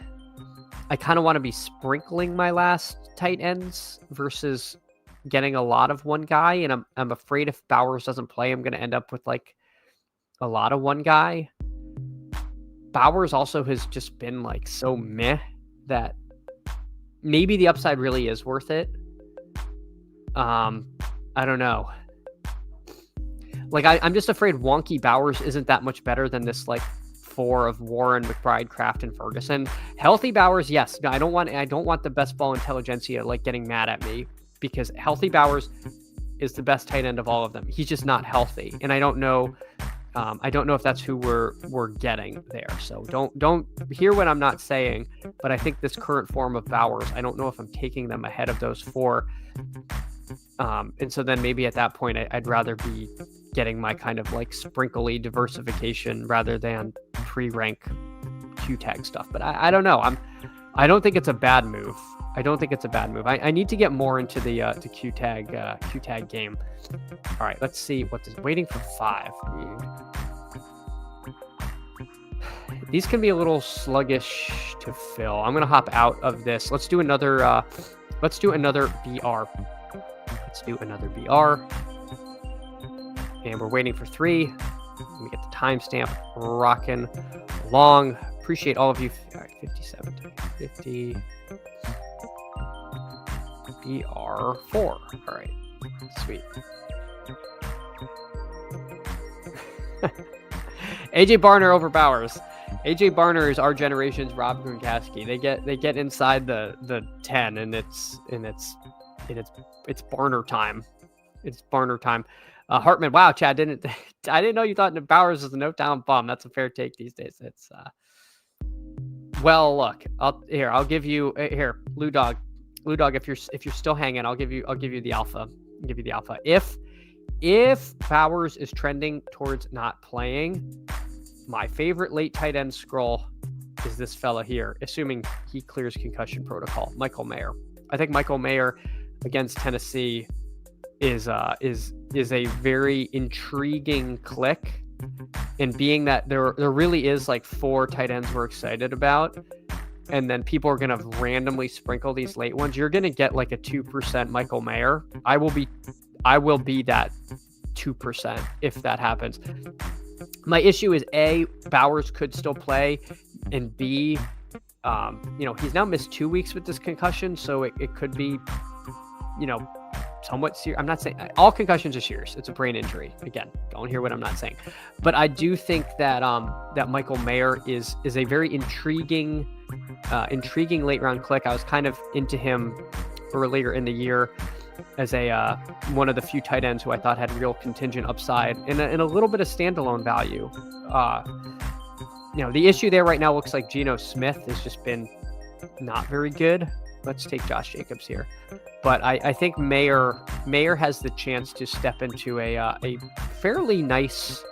I kind of want to be sprinkling my last tight ends versus getting a lot of one guy. And I'm afraid if Bowers doesn't play, I'm going to end up with like a lot of one guy. Bowers also has just been like so meh that maybe the upside really is worth it. I don't know. Like I'm just afraid wonky Bowers isn't that much better than this like 4 of Warren, McBride, Kraft, and Ferguson. Healthy Bowers, yes. I don't want the best ball intelligentsia like getting mad at me, because healthy Bowers is the best tight end of all of them. He's just not healthy, and I don't know if that's who we're getting there. So don't hear what I'm not saying, but I think this current form of Bowers, I don't know if I'm taking them ahead of those 4. And so then maybe at that point, I'd rather be getting my kind of like sprinkly diversification rather than pre-rank Q-tag stuff. But I don't know. I don't think it's a bad move. I need to get more into the Q-tag game. All right, let's see what is waiting for 5. These can be a little sluggish to fill. I'm gonna hop out of this. Let's do another BR. Let's do another BR. And we're waiting for 3. Let me get the timestamp rocking along. Appreciate all of you. All right, 57 to 50. BR4. All right, sweet. AJ Barner over Bowers. AJ Barner is our generation's Rob Gronkowski. They get inside the 10, and it's Barner time. It's Barner time. Hartman, wow, Chad, I didn't know you thought Bowers was a no-down bum. That's a fair take these days. It's well, look, I'll give you here, Lou Dog, if you're still hanging, I'll give you the alpha. If Bowers is trending towards not playing, my favorite late tight end scroll is this fella here, assuming he clears concussion protocol, Michael Mayer. I think Michael Mayer against Tennessee is a very intriguing click, and being that there really is like 4 tight ends we're excited about, and then people are going to randomly sprinkle these late ones, you're going to get like a 2% Michael Mayer. I will be that 2% if that happens. My issue is A, Bowers could still play, and B, he's now missed 2 weeks with this concussion, so it could be, somewhat serious. I'm not saying all concussions are serious. It's a brain injury. Again, don't hear what I'm not saying. But I do think that that Michael Mayer is a very intriguing late round click. I was kind of into him earlier in the year as a one of the few tight ends who I thought had real contingent upside and a little bit of standalone value. The issue there right now looks like Geno Smith has just been not very good. Let's take Josh Jacobs here. But I think Mayer has the chance to step into a fairly nice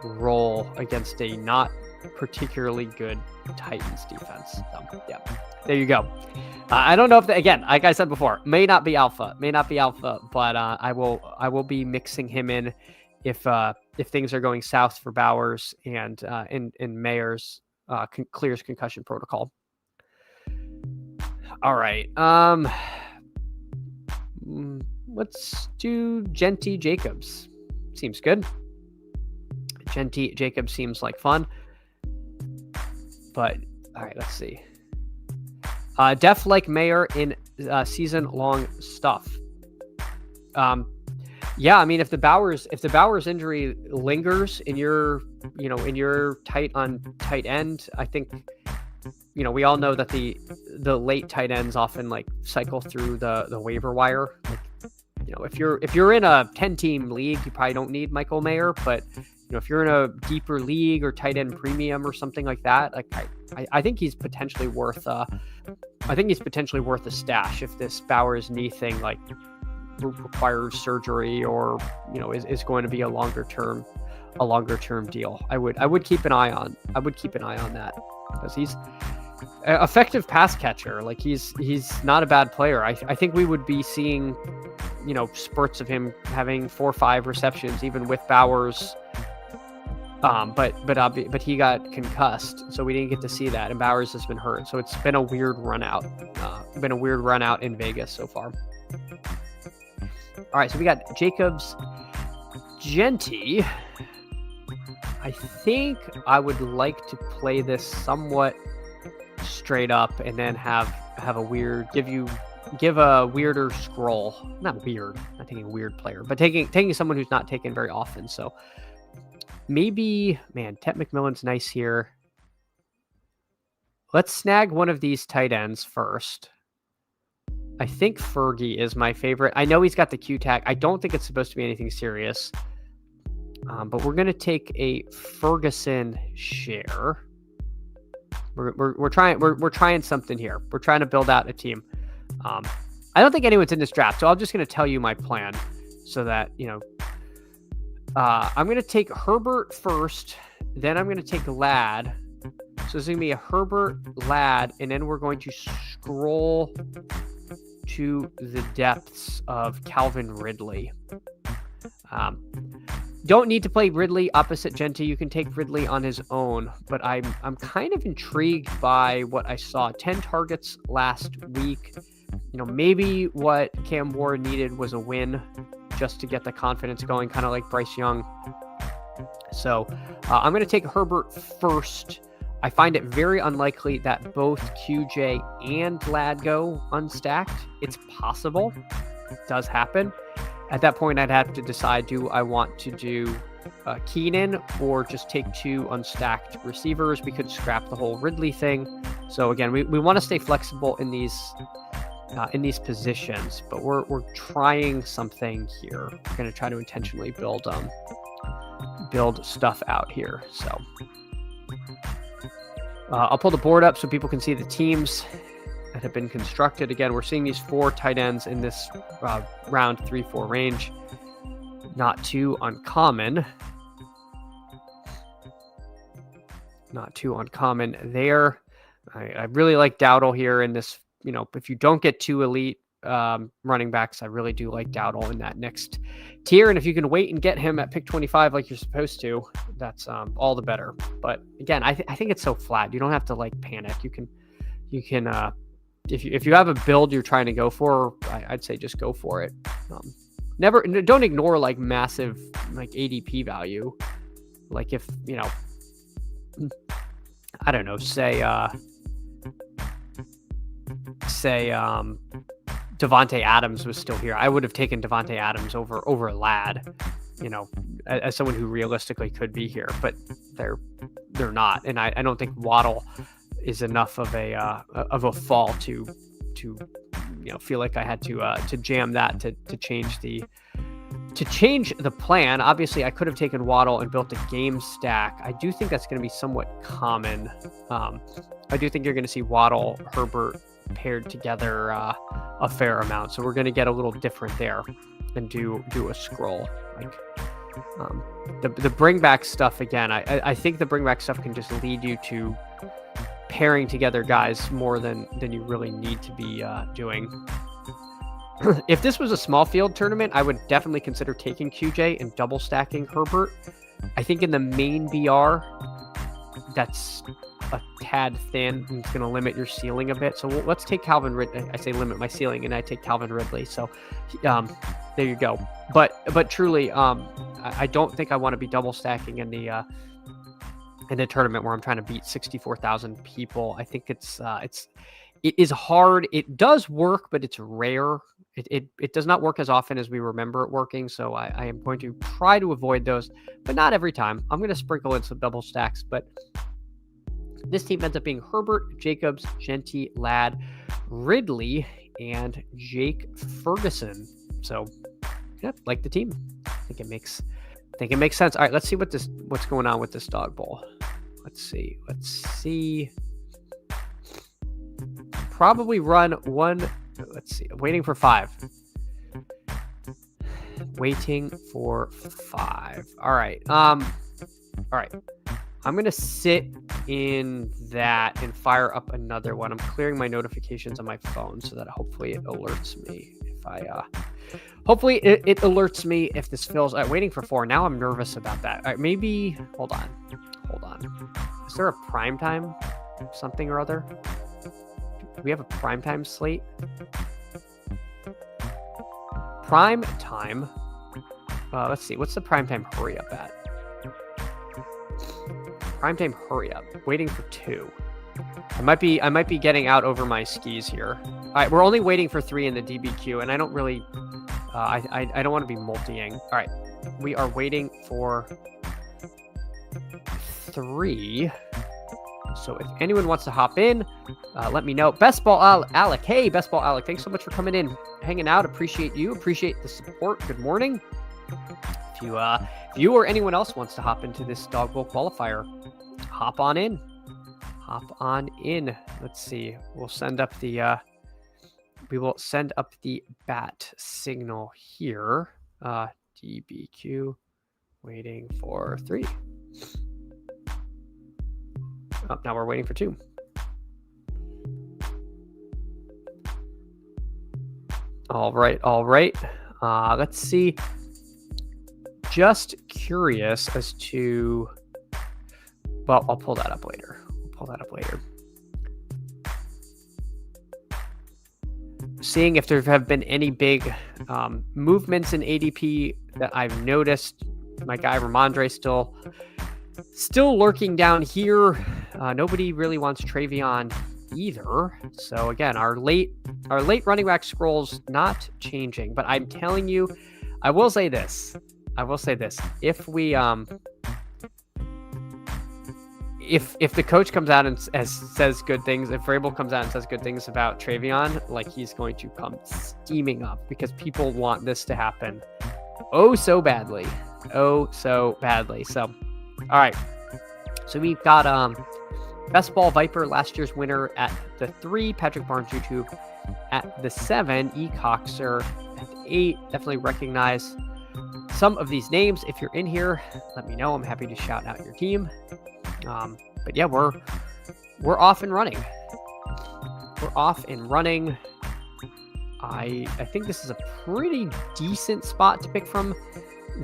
role against a not particularly good Titans defense. So, yeah, there you go. I don't know if again, like I said before, may not be alpha, but I will be mixing him in if things are going south for Bowers and Mayer's clears concussion protocol. All right. Let's do Genty Jacobs. Seems good. Genty Jacobs seems like fun. But all right, let's see. Def like Mayer in season-long stuff. Yeah, I mean, if the Bowers injury lingers in your tight end, I think, we all know that the late tight ends often like cycle through the waiver wire. Like, if you're in a 10-team league, you probably don't need Michael Mayer, but if you're in a deeper league or tight end premium or something like that, like I think he's potentially worth a stash if this Bowers knee thing like requires surgery or is going to be a longer term deal. I would keep an eye on that because he's an effective pass catcher. Like he's not a bad player. I think we would be seeing spurts of him having 4 or 5 receptions even with Bowers. But he got concussed, so we didn't get to see that, and Bowers has been hurt, so it's been a weird run out. In Vegas so far. All right, so we got Jacobs, Genty. I think I would like to play this somewhat straight up, and then have a weird give a weirder scroll. Not weird, not taking a weird player, but taking someone who's not taken very often. So. Maybe, Tet McMillan's nice here. Let's snag one of these tight ends first. I think Fergie is my favorite. I know he's got the Q tag. I don't think it's supposed to be anything serious. But we're going to take a Ferguson share. We're trying something here. We're trying to build out a team. I don't think anyone's in this draft, so I'm just going to tell you my plan so that, I'm going to take Herbert first, then I'm going to take Ladd. So it's going to be a Herbert, Ladd, and then we're going to scroll to the depths of Calvin Ridley. Don't need to play Ridley opposite Genty. You can take Ridley on his own, but I'm kind of intrigued by what I saw. 10 targets last week. Maybe what Cam Ward needed was a win just to get the confidence going, kind of like Bryce Young. So I'm going to take Herbert first. I find it very unlikely that both QJ and Ladd go unstacked. It's possible. It does happen. At that point, I'd have to decide, do I want to do Keenan or just take 2 unstacked receivers? We could scrap the whole Ridley thing. So again, we want to stay flexible in these positions, but we're trying something here. We're going to try to intentionally build stuff out here. So I'll pull the board up so people can see the teams that have been constructed. Again, we're seeing these 4 tight ends in this round 3-4 range. Not too uncommon. There. I really like Dowdle here in this. If you don't get 2 elite running backs, I really do like Dowdle in that next tier. And if you can wait and get him at pick 25 like you're supposed to, that's all the better. But again, I think it's so flat. You don't have to like panic. You can if you have a build you're trying to go for, I'd say just go for it. Don't ignore like massive like ADP value. Like if I don't know, say Devontae Adams was still here, I would have taken Devontae Adams over Ladd, as someone who realistically could be here, but they're not, and I don't think Waddle is enough of a fall to feel like I had to jam that to change the plan. Obviously, I could have taken Waddle and built a game stack. I do think that's going to be somewhat common. I do think you're going to see Waddle, Herbert paired together a fair amount. So we're going to get a little different there and do a scroll. Like The bring back stuff again. I think the bring back stuff can just lead you to pairing together guys more than you really need to be doing. If this was a small field tournament, I would definitely consider taking QJ and double stacking Herbert. I think in the main BR, that's a tad thin and it's going to limit your ceiling a bit. So let's take Calvin Ridley. I say limit my ceiling, and I take Calvin Ridley. So there you go. But truly, I don't think I want to be double stacking in the tournament where I'm trying to beat 64,000 people. I think it is hard. It does work, but it's rare. It does not work as often as we remember it working. So I am going to try to avoid those, but not every time. I'm going to sprinkle in some double stacks, but this team ends up being Herbert, Jacobs, Genty, Ladd, Ridley, and Jake Ferguson. So yeah, like the team. I think it makes sense. All right, let's see what's going on with this dog bowl. Let's see. Probably run one. Let's see. Waiting for 5. Waiting for 5. All right. All right. I'm going to sit in that and fire up another one. I'm clearing my notifications on my phone so that hopefully it alerts me hopefully it alerts me if this fills. Waiting for 4. Now I'm nervous about that. All right, maybe, hold on. Is there a prime time something or other? Do we have a prime time slate? Prime time. Let's see. What's the prime time hurry up at? Primetime hurry up. Waiting for 2. I might be getting out over my skis here. All right, we're only waiting for 3 in the DBQ, and I don't really. I don't want to be multi-ing. All right, we are waiting for 3. So if anyone wants to hop in, let me know. Best Ball Alec. Hey, Best Ball Alec. Thanks so much for coming in, hanging out. Appreciate you. Appreciate the support. Good morning. If you or anyone else wants to hop into this Dog Bowl qualifier, hop on in. Let's see. We'll send up the bat signal here. DBQ waiting for 3. Oh, now we're waiting for 2. All right. Let's see. Just curious as to, well, I'll pull that up later. Seeing if there have been any big movements in ADP that I've noticed. My guy Ramondre still lurking down here. Nobody really wants Travion either. So again, our late running back scrolls not changing. But I'm telling you, I will say this. If we if the coach comes out and says good things, if Vrabel comes out and says good things about Travion, like, he's going to come steaming up because people want this to happen so badly. So, all right. So we've got Best Ball Viper, last year's winner, at the 3, Patrick Barnes YouTube at the 7, E Coxer at the 8. Definitely recognize some of these names. If you're in here, let me know. I'm happy to shout out your team. But yeah, we're off and running. I think this is a pretty decent spot to pick from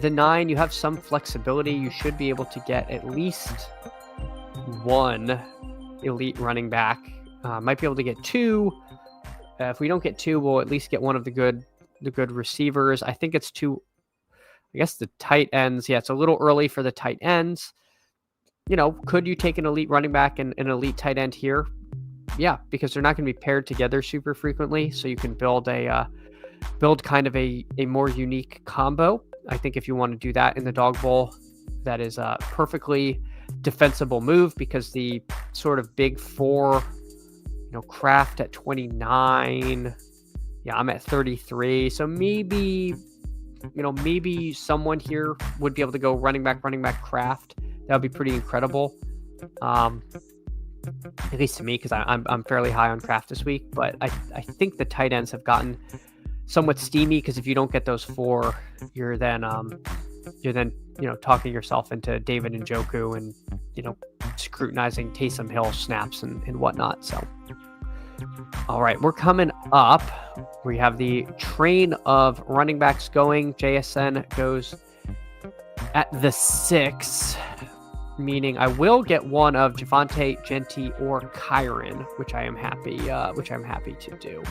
the 9. You have some flexibility. You should be able to get at least 1 elite running back. Might be able to get 2. If we don't get 2, we'll at least get one of the good receivers. I think it's 2. I guess the tight ends. Yeah, it's a little early for the tight ends. Could you take an elite running back and an elite tight end here? Yeah, because they're not going to be paired together super frequently. So you can build kind of a more unique combo. I think if you want to do that in the Dog Bowl, that is a perfectly defensible move, because the sort of big 4, Kraft at 29. Yeah, I'm at 33. So maybe someone here would be able to go running back, Kraft. That would be pretty incredible. At least to me, because I'm fairly high on Kraft this week. But I think the tight ends have gotten somewhat steamy, because if you don't get those 4, you're then you're then, talking yourself into David Njoku and, scrutinizing Taysom Hill snaps and whatnot. So, all right, we're coming up. We have the train of running backs going. JSN goes at the 6, meaning I will get one of Javonte, Genty, or Kyron, which I am happy to do.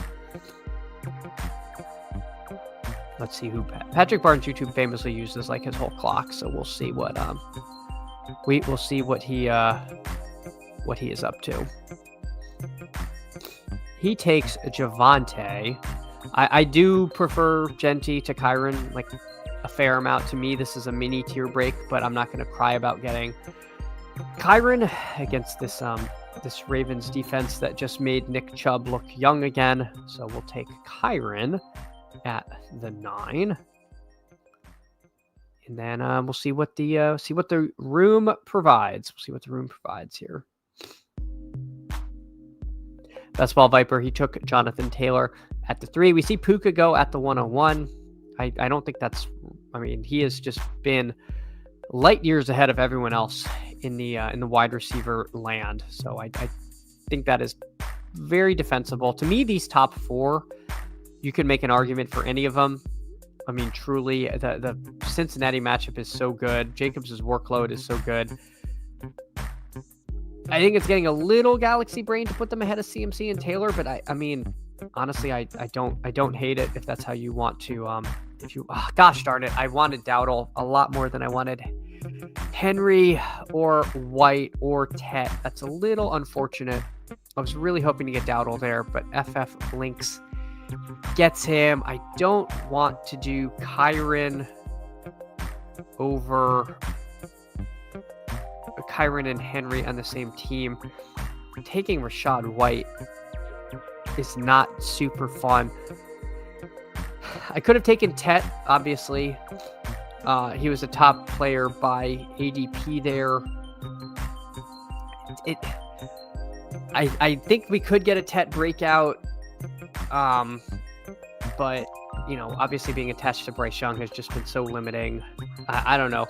Let's see who Patrick Barnes YouTube famously uses like his whole clock, so we'll see what we'll see what he is up to. He takes Javonte. I do prefer Genty to Kyron, like a fair amount. To me, this is a mini tier break, but I'm not going to cry about getting Kyron against this Ravens defense that just made Nick Chubb look young again. So we'll take Kyron at the 9, and then we'll see what the room provides. We'll see what the room provides here. Best Ball Viper, he took Jonathan Taylor at the 3. We see Puka go at the 101. I don't think that's. I mean, he has just been light years ahead of everyone else in the wide receiver land. So I think that is very defensible. To me, these top 4, you can make an argument for any of them. I mean, truly, the Cincinnati matchup is so good. Jacobs' workload is so good. I think it's getting a little galaxy brain to put them ahead of CMC and Taylor, but I mean, honestly, I don't hate it if that's how you want to. Gosh darn it, I wanted Dowdle a lot more than I wanted Henry or White or Tet. That's a little unfortunate. I was really hoping to get Dowdle there, but FF Links gets him. I don't want to do Kyron over Kyron and Henry on the same team. Taking Rachaad White is not super fun. I could have taken Tet, obviously. He was a top player by ADP there. I think we could get a Tet breakout. But, obviously being attached to Bryce Young has just been so limiting. I don't know.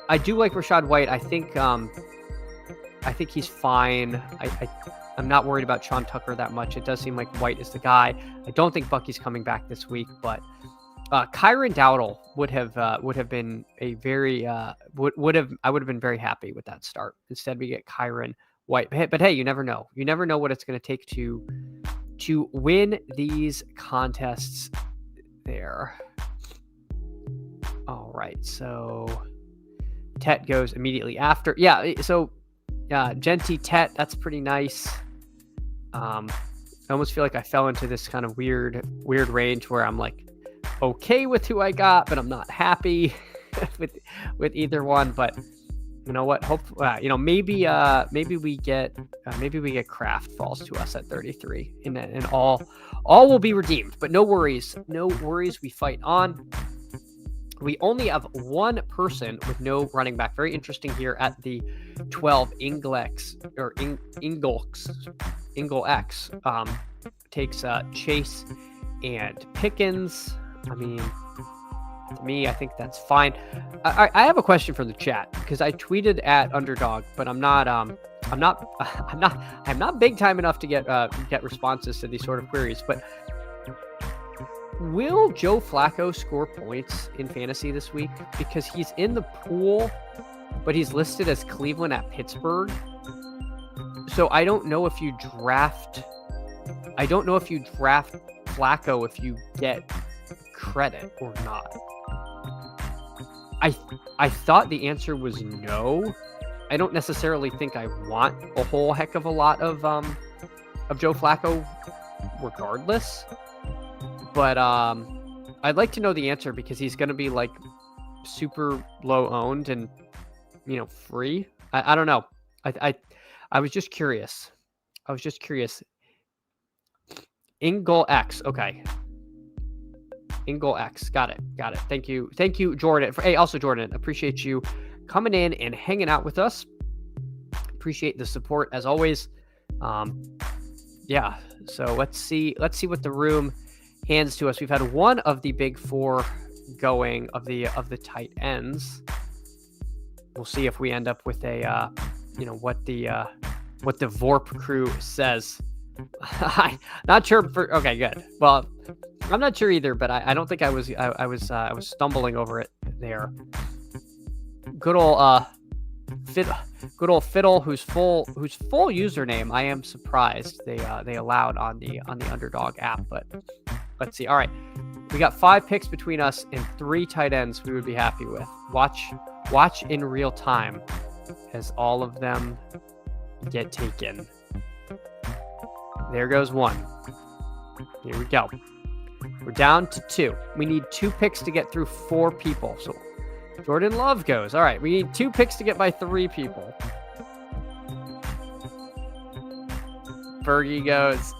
I do like Rachaad White. I think he's fine. I'm not worried about Sean Tucker that much. It does seem like White is the guy. I don't think Bucky's coming back this week, but Kyron Dowdle would have been a very I would have been very happy with that start. Instead, we get Kyron White. But hey, you never know. You never know what it's going to take to win these contests there. All right, so Tet goes immediately after. Yeah, so Genty Tet, that's pretty nice. I almost feel like I fell into this kind of weird range where I'm like okay with who I got, but I'm not happy with either one. But you know what? Hopefully, maybe we get Kraft falls to us at 33, and all will be redeemed. But no worries. We fight on. We only have one person with no running back. Very interesting here at the 12. Inglex takes Chase and Pickens. I mean, to me, I think that's fine. I have a question from the chat because I tweeted at Underdog, but I'm not big time enough to get responses to these sort of queries. But will Joe Flacco score points in fantasy this week? Because he's in the pool, but he's listed as Cleveland at Pittsburgh. So I don't know if you draft Flacco if you get credit or not. I thought the answer was no. I don't necessarily think I want a whole heck of a lot of Joe Flacco regardless. But I'd like to know the answer because he's going to be like super low owned and free. I don't know. I was just curious. Ingle X. Okay. Ingle X. Got it. Thank you, Jordan. Also Jordan, appreciate you coming in and hanging out with us. Appreciate the support as always. Yeah. So let's see what the room hands to us. We've had one of the big 4 going of the tight ends. We'll see if we end up with a what the Vorp crew says. I'm not sure. Okay, good. Well, I'm not sure either, but I don't think I was stumbling over it there. Good old Fiddle, whose full username I am surprised they allowed on the Underdog app. But let's see. All right, we got 5 picks between us and 3 tight ends we would be happy with. Watch in real time as all of them get taken. There goes 1. Here we go. We're down to 2. We need 2 picks to get through 4 people. So Jordan Love goes. All right, we need 2 picks to get by 3 people. Fergie goes.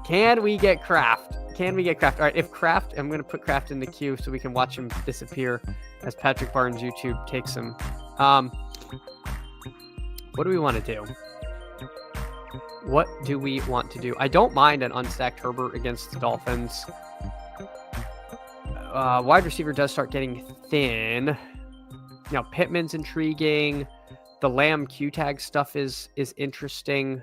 Can we get Kraft? All right, if Kraft, I'm going to put Kraft in the queue so we can watch him disappear as Patrick Barnes' YouTube takes him. What do we want to do? I don't mind an unstacked Herbert against the Dolphins. Wide receiver does start getting thin. Pittman's intriguing. The Lamb Q tag stuff is interesting.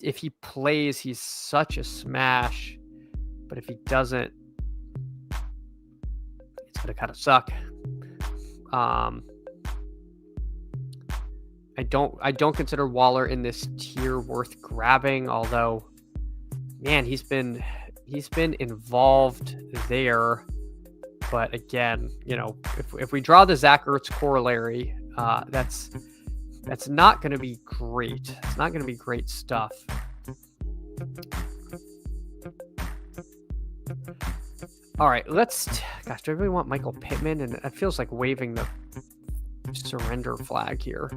If he plays, he's such a smash. But if he doesn't, it's gonna kind of suck. I don't consider Waller in this tier worth grabbing, although, man, he's been involved there. But again, if we draw the Zach Ertz corollary, that's not going to be great. It's not going to be great stuff. All right, do I really want Michael Pittman? And it feels like waving the surrender flag here.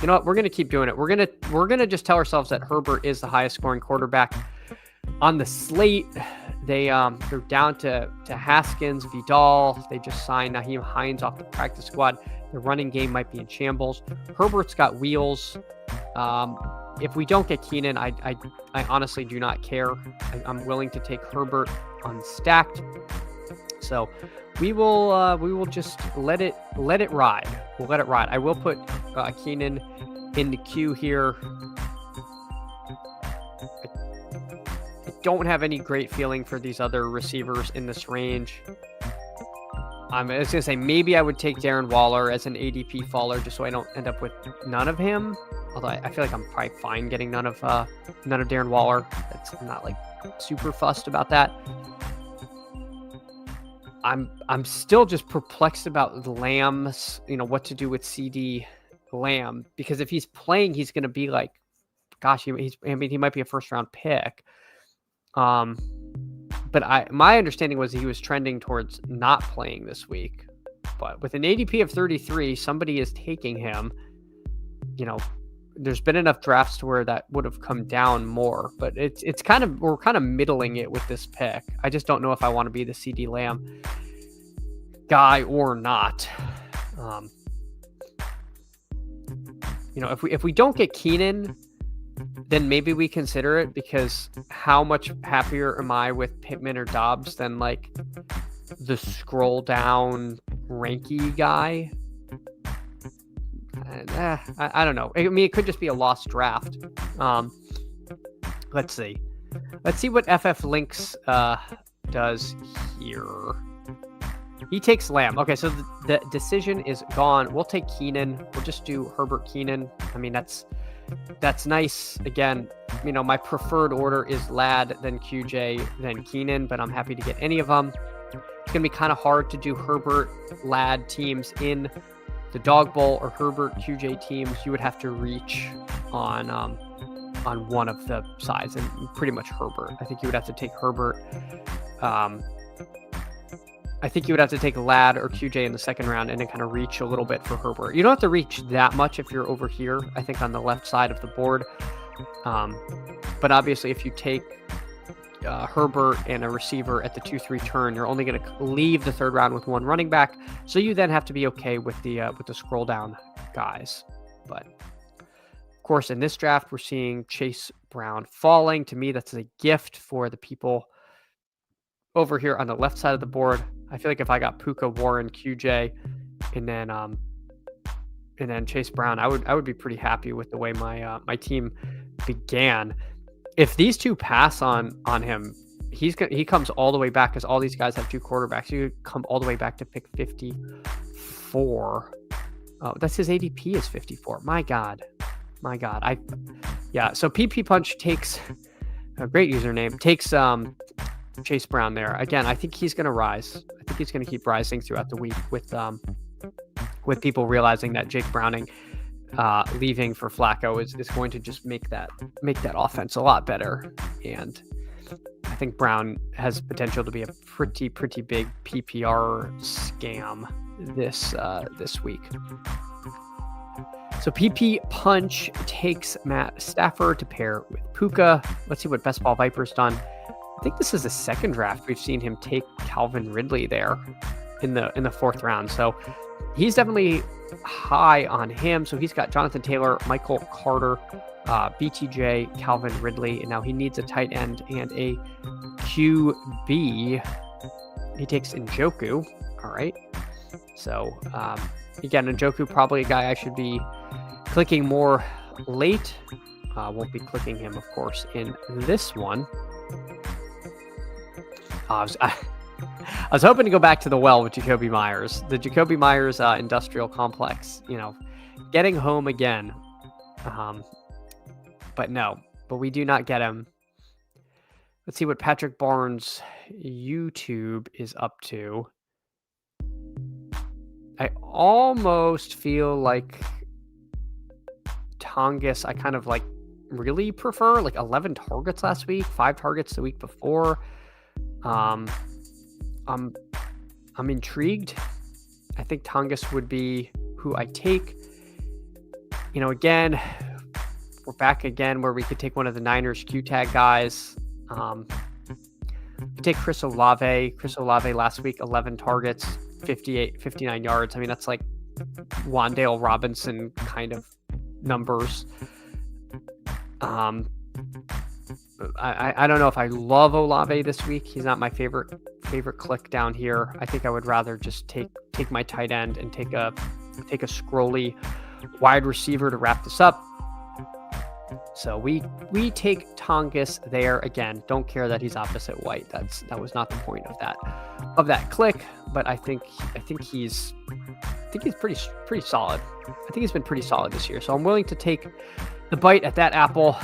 You know what? We're going to keep doing it. We're going to just tell ourselves that Herbert is the highest scoring quarterback on the slate. They're down to Haskins, Vidal. They just signed Naheem Hines off the practice squad. The running game might be in shambles. Herbert's got wheels. If we don't get Keenan, I honestly do not care. I'm willing to take Herbert unstacked. So we will just let it ride. We'll let it ride. I will put Keenan in the queue here. I don't have any great feeling for these other receivers in this range. I was going to say maybe I would take Darren Waller as an ADP faller just so I don't end up with none of him. Although I feel like I'm probably fine getting none of Darren Waller. I'm not like super fussed about that. I'm still just perplexed about Lamb's, what to do with CD Lamb, because if he's playing, he's going to be like, gosh, he might be a first round pick. But my understanding was he was trending towards not playing this week. But with an ADP of 33, somebody is taking him. There's been enough drafts to where that would have come down more. But we're kind of middling it with this pick. I just don't know if I want to be the CD Lamb guy or not. If we don't get Keenan, then maybe we consider it, because how much happier am I with Pittman or Dobbs than like the scroll down ranky guy? I don't know. I mean, it could just be a lost draft. Let's see what FF Links does here. He takes Lamb. Okay, so the decision is gone. We'll take Keenan. We'll just do Herbert Keenan. I mean, that's nice. Again, my preferred order is Ladd, then QJ, then Keenan, but I'm happy to get any of them. It's going to be kind of hard to do Herbert, Ladd teams in the Dog Bowl, or Herbert, QJ teams. You would have to reach on one of the sides, and pretty much Herbert. I think you would have to take Herbert. I think you would have to take Ladd or QJ in the second round and then kind of reach a little bit for Herbert. You don't have to reach that much if you're over here, I think, on the left side of the board. But obviously, if you take Herbert and a receiver at the 2-3 turn, you're only going to leave the third round with one running back. So you then have to be okay with the scroll down guys. But course, in this draft, we're seeing Chase Brown falling. To me, that's a gift for the people over here on the left side of the board. I feel like if I got Puka, Warren, QJ, and then Chase Brown, I would be pretty happy with the way my team began. If these two pass on him, he comes all the way back, because all these guys have 2 quarterbacks. He would come all the way back to pick 54. Oh, that's his ADP is 54. My God. So PP Punch takes a great username, takes Chase Brown there. Again, I think he's going to rise. I think he's going to keep rising throughout the week with people realizing that Jake Browning leaving for Flacco is going to just make that offense a lot better. And I think Brown has potential to be a pretty big PPR scam this week. So PP Punch takes Matt Stafford to pair with Puka. Let's see what Best Ball Viper's done. I think this is the second draft we've seen him take Calvin Ridley there in the 4th round. So he's definitely high on him. So he's got Jonathan Taylor, Michael Carter, BTJ, Calvin Ridley, and now he needs a tight end and a QB. He takes Njoku. All right. So again, Njoku, probably a guy I should be clicking more late. Won't be clicking him, of course, in this one. I was hoping to go back to the well with Jacoby Myers. The Jacoby Myers industrial complex, getting home again. But we do not get him. Let's see what Patrick Barnes' YouTube is up to. I almost feel like Tongus, I kind of really prefer, 11 targets last week, 5 targets the week before. I'm intrigued. I think Tongus would be who I take. Again, we're back again where we could take one of the Niners Q-tag guys. We take Chris Olave. Chris Olave last week, 11 targets, 59 yards. I mean, that's like Wan'Dale Robinson kind of numbers. I don't know if I love Olave this week. He's not my favorite click down here. I think I would rather just take my tight end and take a scrolly wide receiver to wrap this up. So we take Tongus there. Again, don't care that he's opposite White. That was not the point of that click. But I think he's pretty solid. I think he's been pretty solid this year. So I'm willing to take the bite at that apple.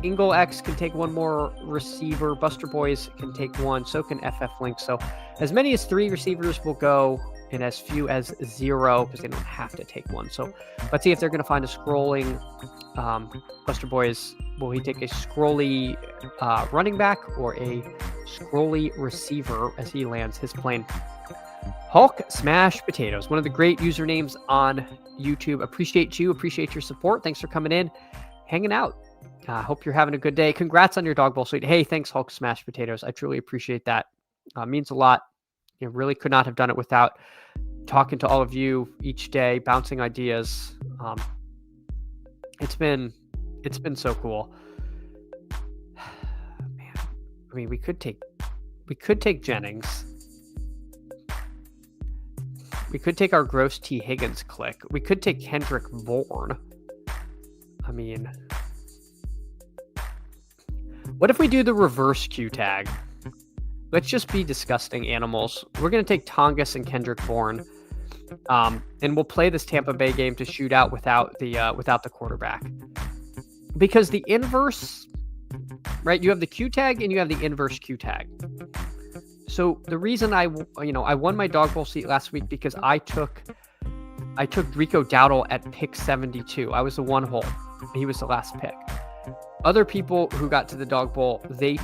Ingle X can take one more receiver. Buster Boys can take one. So can FF Link. So as many as 3 receivers will go, and as few as 0, because they don't have to take one. So let's see if they're going to find a scrolling Buster Boys. Will he take a scrolly running back or a scrolly receiver as he lands his plane? Hulk Smash Potatoes, one of the great usernames on YouTube. Appreciate your support. Thanks for coming in, hanging out. Hope you're having a good day. Congrats on your Dog Bowl suite. Hey, thanks, Hulk Smash Potatoes. I truly appreciate that. Means a lot. You really could not have done it without talking to all of you each day, bouncing ideas. It's been so cool. Man, I mean, we could take Jennings. We could take our Gross T. Higgins click. We could take Kendrick Bourne. I mean, what if we do the reverse Q tag? Let's just be disgusting animals. We're going to take Tongus and Kendrick Bourne, and we'll play this Tampa Bay game to shoot out without the quarterback. Because the inverse, right? You have the Q tag and you have the inverse Q tag. So the reason I won my Dog Bowl seat last week because I took Rico Dowdle at pick 72. I was the one hole. He was the last pick. Other people who got to the Dog Bowl, they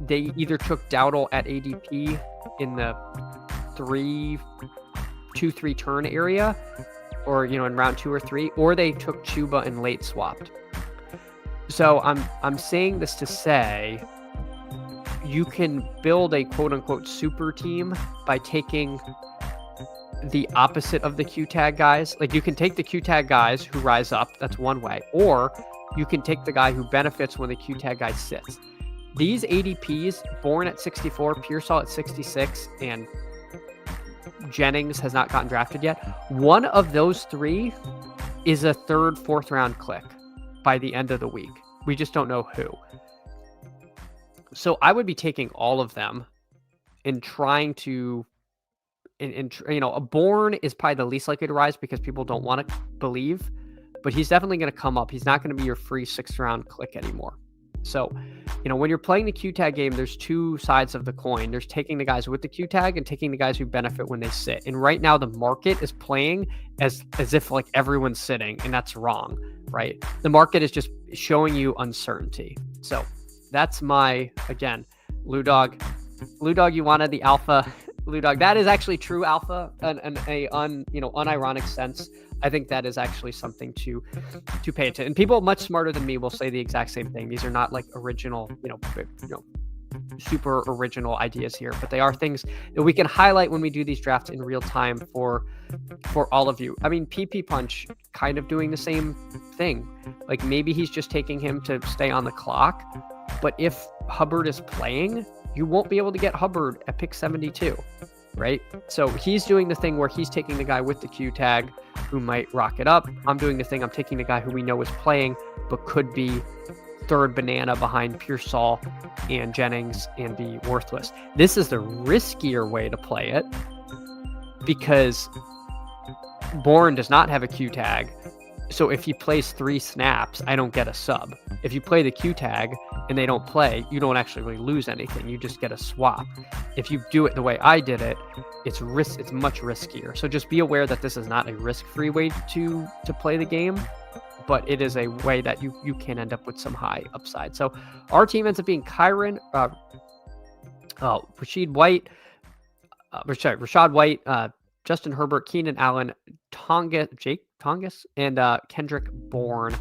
either took Dowdle at ADP in the 2-3 turn area, or in round 2 or 3, or they took Chuba and late swapped. So I'm saying this to say you can build a quote unquote super team by taking the opposite of the Q tag guys. Like, you can take the Q tag guys who rise up. That's one way. Or you can take the guy who benefits when the Q tag guy sits. These ADPs, Bourne at 64, Pearsall at 66, and Jennings has not gotten drafted yet. One of those three is a third, fourth round click by the end of the week. We just don't know who. So I would be taking all of them and trying to, a Bourne is probably the least likely to rise because people don't want to believe, but he's definitely going to come up. He's not going to be your free sixth round click anymore. So, when you're playing the Q tag game, there's two sides of the coin. There's taking the guys with the Q tag and taking the guys who benefit when they sit. And right now the market is playing as if like everyone's sitting, and that's wrong, right? The market is just showing you uncertainty. So that's my, again, Lou Dawg, you wanted the alpha. Lou Dawg, that is actually true alpha in a unironic sense. I think that is actually something to pay attention. And people much smarter than me will say the exact same thing. These are not like original, super original ideas here, but they are things that we can highlight when we do these drafts in real time for all of you. I mean, PP Punch kind of doing the same thing. Like, maybe he's just taking him to stay on the clock, but if Hubbard is playing, you won't be able to get Hubbard at pick 72, right? So he's doing the thing where he's taking the guy with the Q tag who might rock it up. I'm doing the thing, I'm taking the guy who we know is playing, but could be third banana behind Pearsall and Jennings and be worthless. This is the riskier way to play it because Bourne does not have a Q tag. So if he plays 3 snaps, I don't get a sub. If you play the Q tag and they don't play, you don't actually really lose anything. You just get a swap. If you do it the way I did it, it's much riskier. So just be aware that this is not a risk-free way to play the game, but it is a way that you can end up with some high upside. So our team ends up being Kyron, Rashad White, Justin Herbert, Keenan Allen, Jake Tongas, and Kendrick Bourne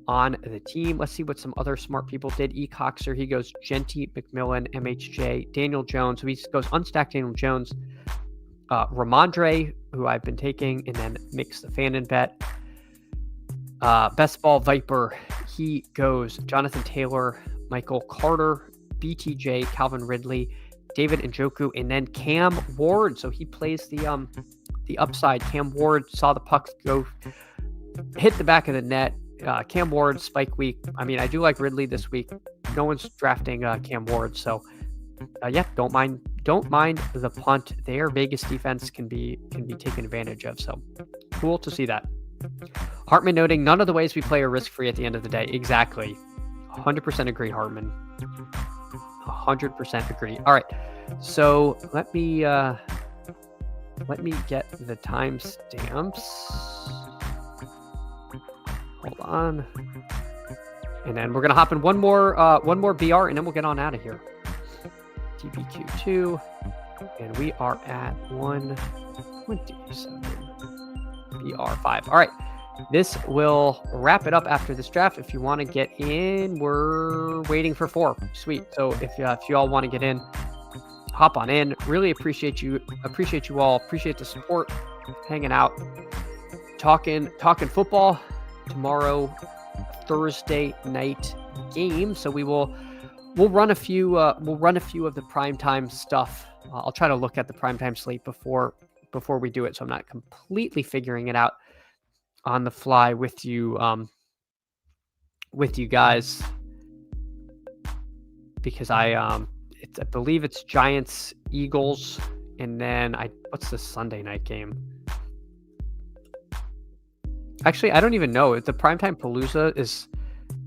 on the team. Let's see what some other smart people did. Coxer, he goes Genty, McMillan, MHJ, Daniel Jones. So he goes unstacked Daniel Jones, Ramondre, who I've been taking, and then makes the Fannin bet. Best Ball Viper, he goes Jonathan Taylor, Michael Carter, BTJ, Calvin Ridley, David Njoku, and then Cam Ward. So he plays the upside. Cam Ward saw the puck go hit the back of the net. Cam Ward, spike week. I mean, I do like Ridley this week. No one's drafting Cam Ward, so don't mind the punt there. Vegas defense can be taken advantage of. So cool to see that. Hartman noting none of the ways we play are risk free at the end of the day. Exactly, 100% agree, Hartman. 100% agree. All right, so let me get the timestamps. Hold on, and then we're gonna hop in one more BR, and then we'll get on out of here. TBQ2, and we are at 127. BR5. All right, this will wrap it up after this draft. If you want to get in, we're waiting for 4. Sweet. So if you all want to get in, hop on in. Really appreciate you all. Appreciate the support, hanging out, talking football. Tomorrow, Thursday night game. So we'll run a few of the primetime stuff. I'll try to look at the primetime slate before we do it, so I'm not completely figuring it out on the fly with you guys, because I believe it's Giants Eagles, and then what's the Sunday night game? Actually, I don't even know. The primetime Palooza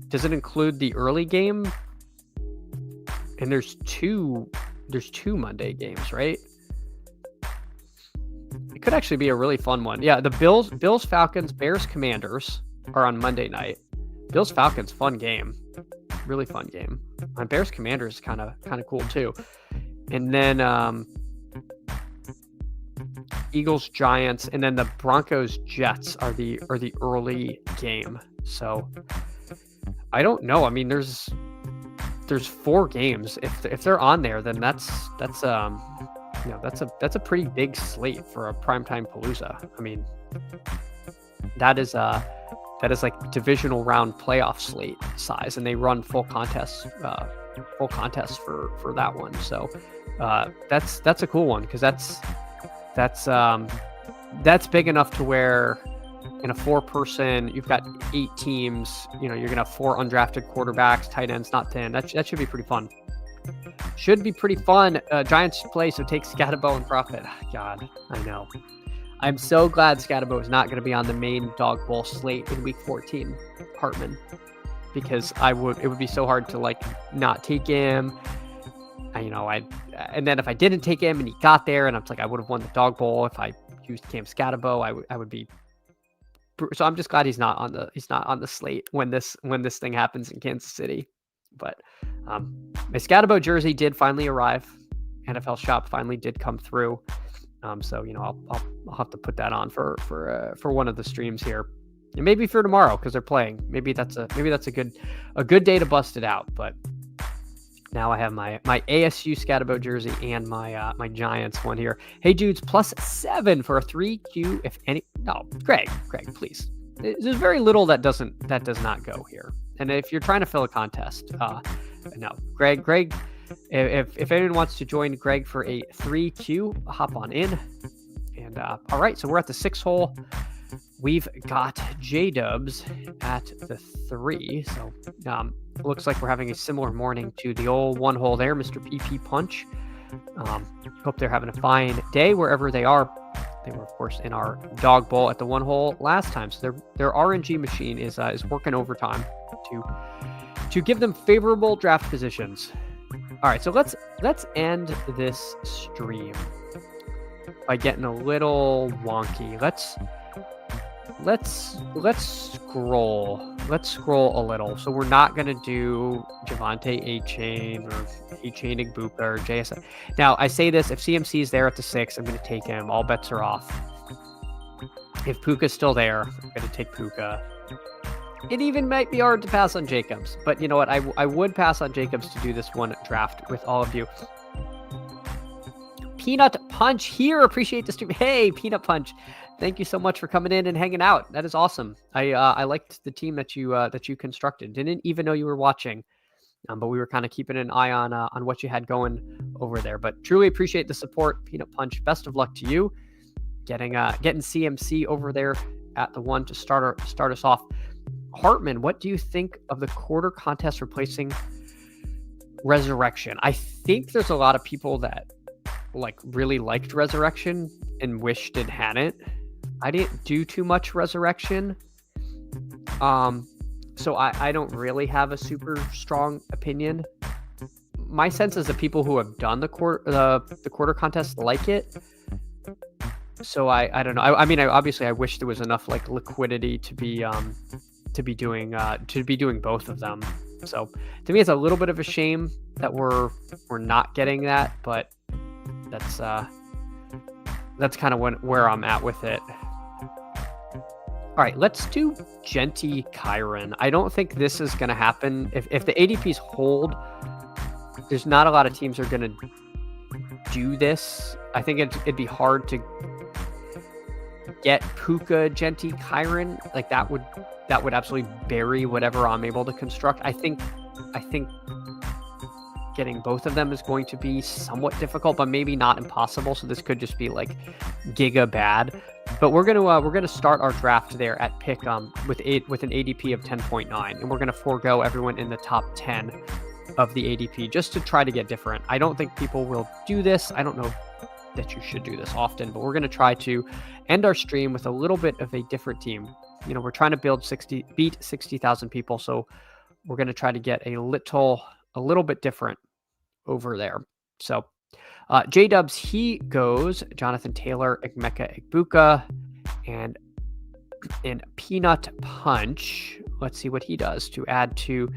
does it include the early game? And there's two Monday games, right? It could actually be a really fun one. Yeah, the Bills, Falcons, Bears, Commanders are on Monday night. Bills, Falcons, fun game. Really fun game. And Bears, Commanders kind of cool too. And then Eagles, Giants, and then the Broncos, Jets are the early game. So I don't know. I mean, there's 4 games. If they're on there, then that's that's a pretty big slate for a primetime Palooza. I mean, that is like divisional round playoff slate size, and they run full contests for that one. So that's a cool one, because that's big enough to where in a 4-person, you've got 8 teams. You're gonna have 4 undrafted quarterbacks, tight ends, not 10. That should be pretty fun. Giants play, so take Scatabo and Profit. God, I know. I'm so glad Scatabo is not going to be on the main Dawg Bowl slate in week 14, Hartman, because it would be so hard to like not take him. And then if I didn't take him and he got there, and I'm like, I would have won the Dawg Bowl if I used Cam Scatabo. I would be. So I'm just glad he's not on the slate when this thing happens in Kansas City. But my Scatabo jersey did finally arrive. NFL Shop finally did come through. So I'll have to put that on for one of the streams here, and maybe for tomorrow, because they're playing. Maybe that's a good day to bust it out. But now I have my ASU Scatabo jersey and my Giants one here. Hey dudes, +7 for a 3Q. If any, no, Greg, please. There's very little that does not go here. And if you're trying to fill a contest, no, Greg. If anyone wants to join Greg for a 3Q, hop on in. And all right, so we're at the 6 hole. We've got J-Dubs at the 3. So looks like we're having a similar morning to the old 1 hole there, Mr. PP Punch. Hope they're having a fine day wherever they are. They were, of course, in our Dawg Bowl at the 1 hole last time. So their RNG machine is working overtime to give them favorable draft positions. All right, so let's end this stream by getting a little wonky. Let's scroll. Let's scroll a little. So we're not gonna do Javonte A-Chain or A-Chain Igbuka or JSI. Now I say this: if CMC is there at the 6, I'm gonna take him. All bets are off. If Puka's still there, I'm gonna take Puka. It even might be hard to pass on Jacobs, but you know what? I would pass on Jacobs to do this one draft with all of you. Peanut Punch here. Appreciate the stream. Hey, Peanut Punch. Thank you so much for coming in and hanging out. That is awesome. I liked the team that you constructed. Didn't even know you were watching, but we were kind of keeping an eye on what you had going over there. But truly appreciate the support, Peanut Punch. Best of luck to you getting CMC over there at the 1 to start us off. Hartman, what do you think of the quarter contest replacing Resurrection? I think there's a lot of people that really liked Resurrection and wished it hadn't. I didn't do too much Resurrection, so I don't really have a super strong opinion. My sense is that people who have done the quarter contest like it. So I don't know. I mean, I wish there was enough liquidity to be doing both of them. So to me, it's a little bit of a shame that we're not getting that, but that's kind of where I'm at with it. All right, let's do Genty Kyron. I don't think this is going to happen. If the ADPs hold, there's not a lot of teams that are going to do this. I think it'd be hard to get Puka, Genty, Kyron. That would absolutely bury whatever I'm able to construct. I think getting both of them is going to be somewhat difficult, but maybe not impossible. So this could just be giga bad. But we're gonna start our draft there at pick with an ADP of 10.9, and we're gonna forego everyone in the top 10 of the ADP just to try to get different. I don't think people will do this. I don't know that you should do this often, but we're gonna try to end our stream with a little bit of a different team. We're trying to beat 60,000 people, so we're gonna try to get a little bit different over there. So J-Dubs, he goes Jonathan Taylor, Emeka Egbuka, and in Peanut Punch. Let's see what he does to add to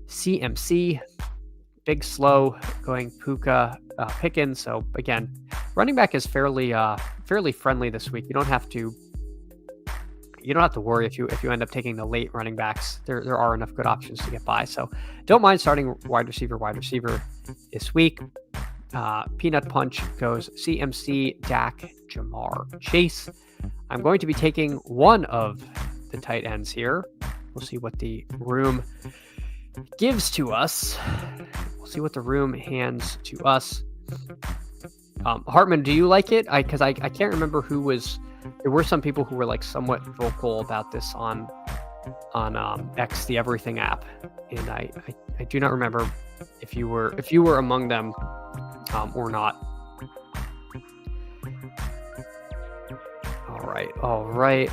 CMC. Big slow going Puka Pickens. So again, running back is fairly friendly this week. You don't have to worry if you end up taking the late running backs. There are enough good options to get by. So don't mind starting wide receiver this week. Peanut Punch goes CMC, Dak, Jamar Chase. I'm going to be taking one of the tight ends here. We'll see what the room gives to us. We'll see what the room hands to us. Hartman, do you like it? Because I can't remember who was. There were some people who were like somewhat vocal about this on X, the Everything app, and I do not remember if you were among them or not. All right.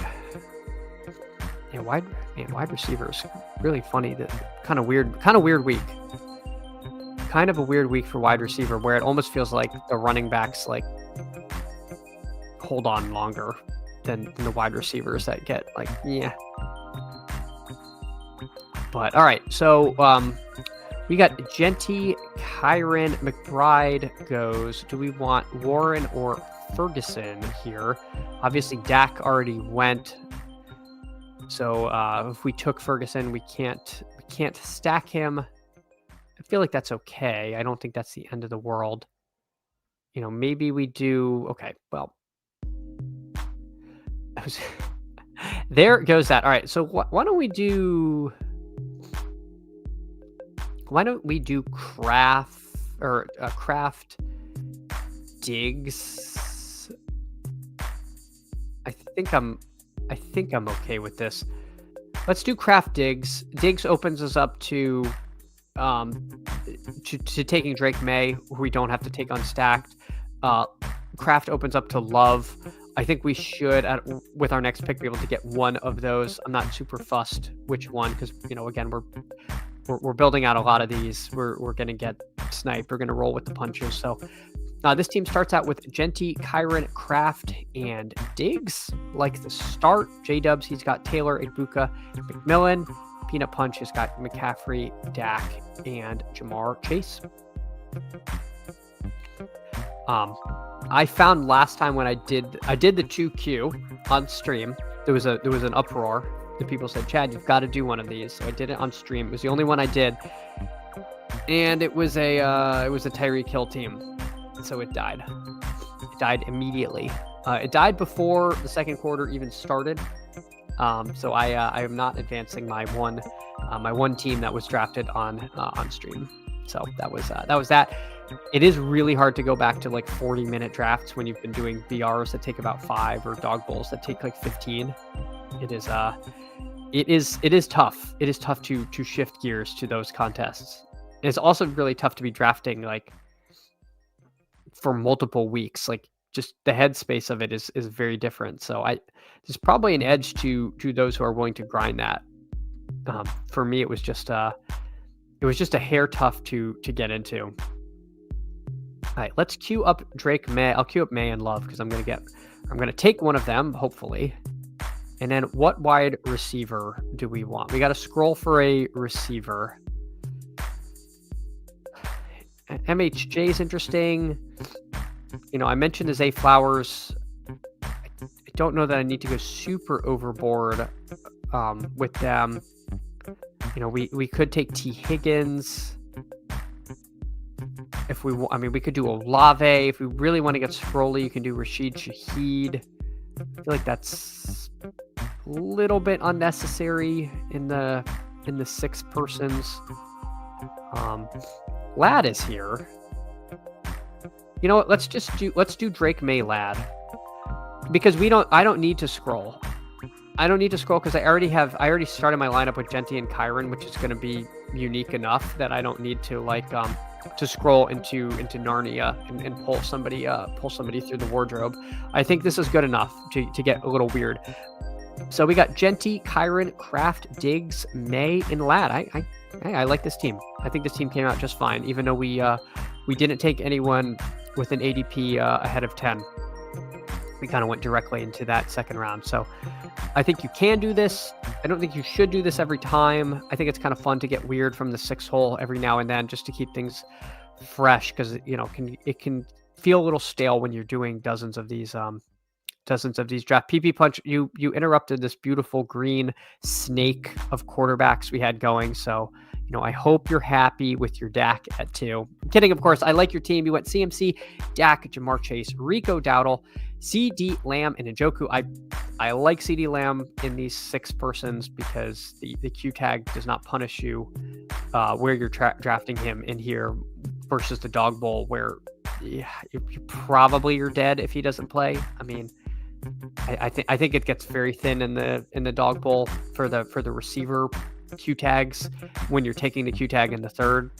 Yeah, wide receivers really funny. That kind of weird week. Kind of a weird week for wide receiver, where it almost feels like the running backs like hold on longer than the wide receivers that get like yeah. But all right, so we got Genty, Kyron, McBride goes. Do we want Warren or Ferguson here? Obviously, Dak already went. So if we took Ferguson, we can't stack him. I feel like that's okay. I don't think that's the end of the world. Maybe we do. Okay, well, there goes that. All right, so why don't we do Kraft Diggs? I think I'm okay with this. Let's do Kraft Diggs. Diggs opens us up to taking Drake May, who we don't have to take unstacked. Kraft opens up to Love. I think we should, with our next pick, be able to get one of those. I'm not super fussed which one because again we're building out a lot of these. We're gonna get sniped. We're gonna roll with the punches. So this team starts out with Genty, Kyron, Kraft, and Diggs. Like the start, J-Dubs, he's got Taylor, Ibuka, McMillan. Peanut Punch has got McCaffrey, Dak, and Jamar Chase. I found last time when I did the 2Q on stream, there was an uproar. The people said, Chad, you've got to do one of these. So I did it on stream. It was the only one I did. And it was a Tyreek Hill team. So it died. It died immediately. It died before the second quarter even started. So I am not advancing my one team that was drafted on stream. So that was that. It is really hard to go back to like 40-minute drafts when you've been doing BRs that take about 5 or dog bowls that take like 15. It is tough. It is tough to shift gears to those contests. And it's also really tough to be drafting like for multiple weeks. Like just the headspace of it is very different. So there's probably an edge to those who are willing to grind that. For me, it was just a hair tough to get into. All right, let's queue up Drake May. I'll queue up May and Love because I'm gonna take one of them, hopefully. And then what wide receiver do we want? We got to scroll for a receiver. MHJ is interesting. I mentioned the Zay Flowers. I don't know that I need to go super overboard with them. We could take T. Higgins. If we want, we could do Olave. If we really want to get scrolly, you can do Rashid Shaheed. I feel like that's a little bit unnecessary in the 6 persons. Lad is here. You know what? Let's do Drake May Lad because I don't need to scroll. I don't need to scroll because I already started my lineup with Genty and Kyron, which is going to be unique enough that I don't need to to scroll into Narnia and pull somebody through the wardrobe. I think this is good enough to get a little weird. So we got Genty, Kyron, Kraft, Diggs, May, and Lad. I like this team. I think this team came out just fine, even though we didn't take anyone with an ADP ahead of 10. We kind of went directly into that second round. So I think you can do this. I don't think you should do this every time. I think it's kind of fun to get weird from the 6 hole every now and then just to keep things fresh because it can feel a little stale when you're doing dozens of these draft. PP Punch, you interrupted this beautiful green snake of quarterbacks we had going. So I hope you're happy with your Dak at 2. I'm kidding, of course. I like your team. You went CMC, Dak, Jamar Chase, Rico Dowdle, CD Lamb, and Njoku. I like CD Lamb in these 6 persons because the Q tag does not punish you where you're drafting him in here versus the Dog Bowl where you you're dead if he doesn't play. I mean, I think it gets very thin in the Dog Bowl for the receiver Q tags when you're taking the Q tag in the 3rd.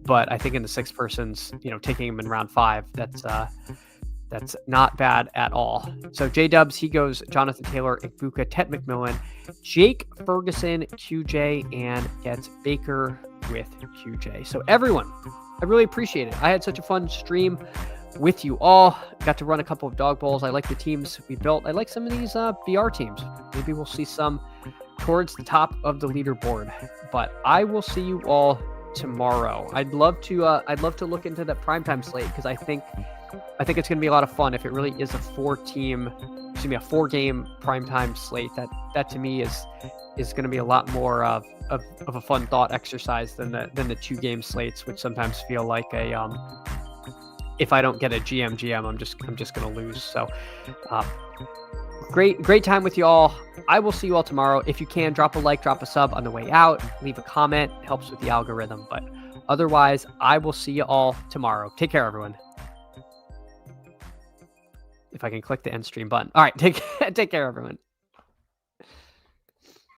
But I think in the 6 persons, taking him in round 5, that's not bad at all. So J-Dubs, he goes Jonathan Taylor, Ibuka, Ted McMillan, Jake Ferguson, QJ, and gets Baker with QJ. So everyone, I really appreciate it. I had such a fun stream with you all. Got to run a couple of dog bowls. I like the teams we built. I like some of these BR teams. Maybe we'll see some towards the top of the leaderboard. But I will see you all tomorrow. I'd love to look into that primetime slate because I think it's going to be a lot of fun if it really is a 4-game primetime slate. That to me is going to be a lot more of a fun thought exercise than the 2-game slates, which sometimes feel like a if I don't get a GM, I'm just going to lose. So great time with you all. I will see you all tomorrow. If you can, drop a like, drop a sub on the way out, leave a comment. It helps with the algorithm. But otherwise, I will see you all tomorrow. Take care, everyone. If I can click the end stream button. All right, take care, everyone.